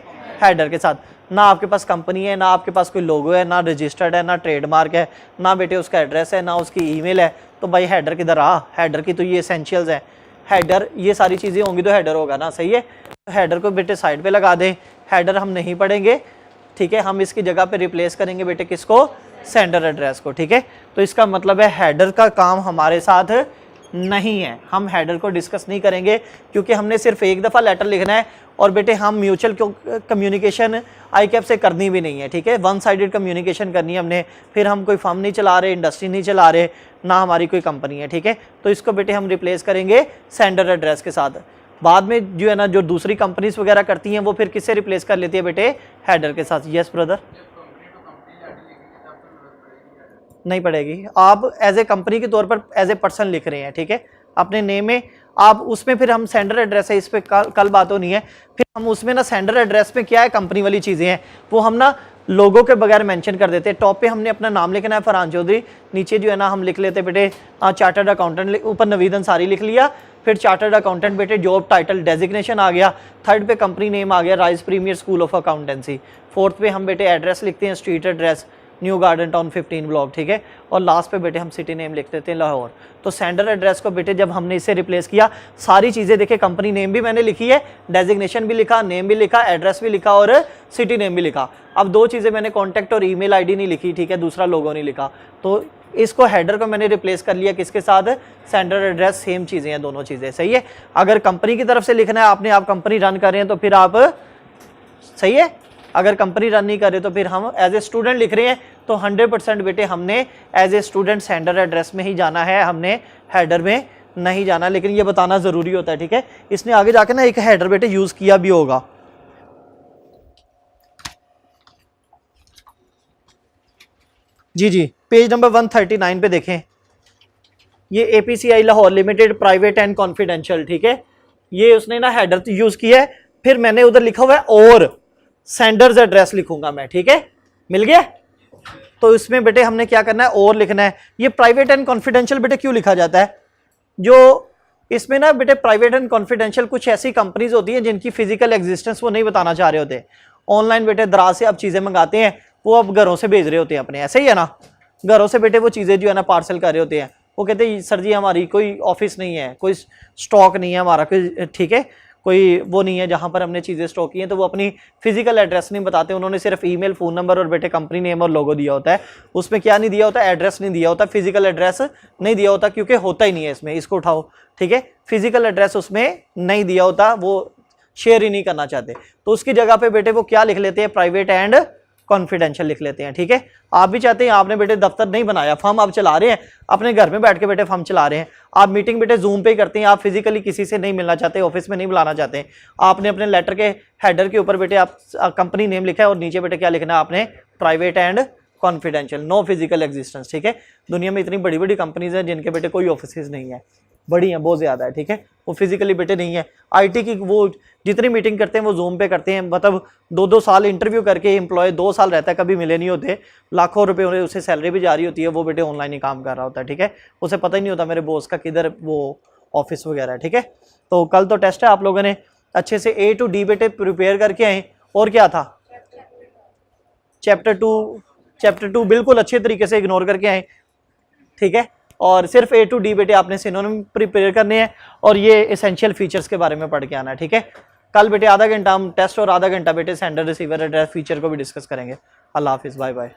हेडर के साथ। ना आपके पास कंपनी है, ना आपके पास कोई लोगो है, ना रजिस्टर्ड है, ना ट्रेडमार्क है, ना बेटे उसका एड्रेस है, ना उसकी ईमेल है, तो भाई हेडर किधर आ, हेडर की तो ये एसेंशियल्स है। हेडर ये सारी चीज़ें होंगी तो हेडर होगा ना, सही है। हेडर को बेटे साइड पे लगा दें, हेडर हम नहीं पढ़ेंगे, ठीक है, हम इसकी जगह पे रिप्लेस करेंगे बेटे किसको, सेंडर एड्रेस को, ठीक है। तो इसका मतलब है हेडर का काम हमारे साथ नहीं है, हम हेडर को डिस्कस नहीं करेंगे, क्योंकि हमने सिर्फ एक दफ़ा लेटर लिखना है और बेटे हम म्यूचुअल कम्युनिकेशन ICAP से करनी भी नहीं है, ठीक है, वन साइडेड कम्युनिकेशन करनी है हमने, फिर हम कोई फर्म नहीं चला रहे, इंडस्ट्री नहीं चला रहे, ना हमारी कोई कंपनी है, ठीक है। तो इसको बेटे हम रिप्लेस करेंगे सेंडर एड्रेस के साथ। बाद में जो है ना, जो दूसरी कंपनीज वगैरह करती हैं वो फिर किससे रिप्लेस कर लेती है बेटे, हेडर के साथ। यस ब्रदर, नहीं पड़ेगी, आप एज ए कंपनी के तौर पर एज ए पर्सन लिख रहे हैं, ठीक है, अपने नेम में आप उसमें फिर हम सेंडर एड्रेस है, इस पर कल बात होनी है, फिर हम उसमें ना सेंडर एड्रेस में क्या है, कंपनी वाली चीज़ें हैं वो हम ना लोगों के बगैर मेंशन कर देते हैं। टॉप पे हमने अपना नाम लिखना है फरहान चौधरी, नीचे जो है ना हम लिख लेते बेटे चार्टर्ड अकाउंटेंट, ऊपर नवीद अंसारी लिख लिया, फिर चार्टर्ड अकाउंटेंट बेटे जॉब टाइटल डेजिग्नेशन आ गया, थर्ड पे कंपनी नेम आ गया राइज प्रीमियर स्कूल ऑफ अकाउंटेंसी, फोर्थ पे हम बेटे एड्रेस लिखते हैं street address New Garden Town 15 block, ठीक है, और लास्ट पे बेटे हम सिटी नेम लिख देते हैं लाहौर। तो सेंडर एड्रेस को बेटे जब हमने इसे रिप्लेस किया, सारी चीज़ें देखे, कंपनी नेम भी मैंने लिखी है, डेजिग्नेशन भी लिखा, नेम भी लिखा, एड्रेस भी लिखा और सिटी नेम भी लिखा। अब दो चीज़ें मैंने कॉन्टैक्ट और ईमेल आईडी नहीं लिखी, ठीक है, दूसरा लोगो नहीं लिखा, तो इसको हेडर को मैंने रिप्लेस कर लिया किसके साथ, सेंडर एड्रेस, सेम चीज़ें हैं दोनों चीज़ें, सही है। अगर कंपनी की तरफ से लिखना है आपने, आप कंपनी रन कर रहे हैं तो फिर आप, सही है, अगर कंपनी रन नहीं कर रहे तो फिर हम एज ए स्टूडेंट लिख रहे हैं तो 100% बेटे हमने as a student sender address में ही जाना है, हमने हेडर में नहीं जाना, लेकिन ये बताना ज़रूरी होता है, ठीक है। इसने आगे जाके ना एक हेडर बेटे यूज़ किया भी होगा। जी जी, पेज नंबर 139 पे देखें, ये APCI Lahore limited private and confidential, ठीक है, ये उसने ना हेडर यूज़ किया है, फिर मैंने उधर लिखा हुआ है और सेंडर्स एड्रेस लिखूंगा मैं, ठीक है, मिल गया। तो इसमें बेटे हमने क्या करना है, और लिखना है। ये प्राइवेट एंड कॉन्फिडेंशियल बेटे क्यों लिखा जाता है, जो इसमें ना बेटे प्राइवेट एंड कॉन्फिडेंशियल कुछ ऐसी कंपनीज होती हैं जिनकी फिजिकल एग्जिस्टेंस वो नहीं बताना चाह रहे होते। ऑनलाइन बेटे दराज से आप चीज़ें मंगाते हैं, वो अब घरों से भेज रहे होते हैं अपने, ऐसे ही है ना, घरों से बेटे वो चीज़ें जो है ना पार्सल कर रहे होते हैं, वो कहते हैं सर जी हमारी कोई ऑफिस नहीं है, कोई स्टॉक नहीं है हमारा, कोई, ठीक है, कोई वो नहीं है जहाँ पर हमने चीज़ें स्टॉक की हैं, तो वो अपनी फिजिकल एड्रेस नहीं बताते, उन्होंने सिर्फ ईमेल, फ़ोन नंबर और बेटे कंपनी नेम और लोगो दिया होता है, उसमें क्या नहीं दिया होता, एड्रेस नहीं दिया होता, फिजिकल एड्रेस नहीं दिया होता, क्योंकि होता ही नहीं है इसमें, इसको उठाओ, ठीक है, फिजिकल एड्रेस उसमें नहीं दिया होता, वो शेयर ही नहीं करना चाहते, तो उसकी जगह पे बेटे वो क्या लिख लेते हैं, प्राइवेट एंड कॉन्फिडेंशियल लिख लेते हैं, ठीक है। आप भी चाहते हैं, आपने बेटे दफ्तर नहीं बनाया, फर्म आप चला रहे हैं, अपने घर में बैठ के बेटे फर्म चला रहे हैं, आप मीटिंग बेटे जूम पे ही करते हैं, आप फिजिकली किसी से नहीं मिलना चाहते, ऑफिस में नहीं बुलाना चाहते, आपने अपने लेटर के हेडर के ऊपर बेटे आप कंपनी नेम लिखा है और नीचे बेटे क्या लिखना है आपने, private and confidential, no physical existence, ठीक है। दुनिया में इतनी बड़ी बड़ी कंपनीज हैं जिनके बेटे कोई ऑफिस नहीं है, बड़ी हैं, बहुत ज़्यादा है, ठीक है, वो फिजिकली बेटे नहीं है। IT की वो जितनी मीटिंग करते हैं वो जूम पे करते हैं, मतलब 2-2 साल इंटरव्यू करके एम्प्लॉय 2 साल रहता है, कभी मिले नहीं होते, लाखों रुपए उसे सैलरी भी जा रही होती है, वो बेटे ऑनलाइन ही काम कर रहा होता है, ठीक है, उसे पता ही नहीं होता मेरे बॉस का किधर वो ऑफिस वगैरह है, ठीक है। तो कल तो टेस्ट है, आप लोगों ने अच्छे से A to D बेटे प्रिपेयर करके आए, और क्या था, चैप्टर 2 बिल्कुल अच्छे तरीके से इग्नोर करके आए, ठीक है, और सिर्फ A to D बेटे आपने सिनोनिम प्रिपेयर करने हैं और ये एसेंशियल फीचर्स के बारे में पढ़ के आना है, ठीक है। कल बेटे आधा घंटा हम टेस्ट और आधा घंटा बेटे सेंडर रिसीवर एड्रेस फीचर को भी डिस्कस करेंगे। अल्लाह हाफिज़, बाय बाय।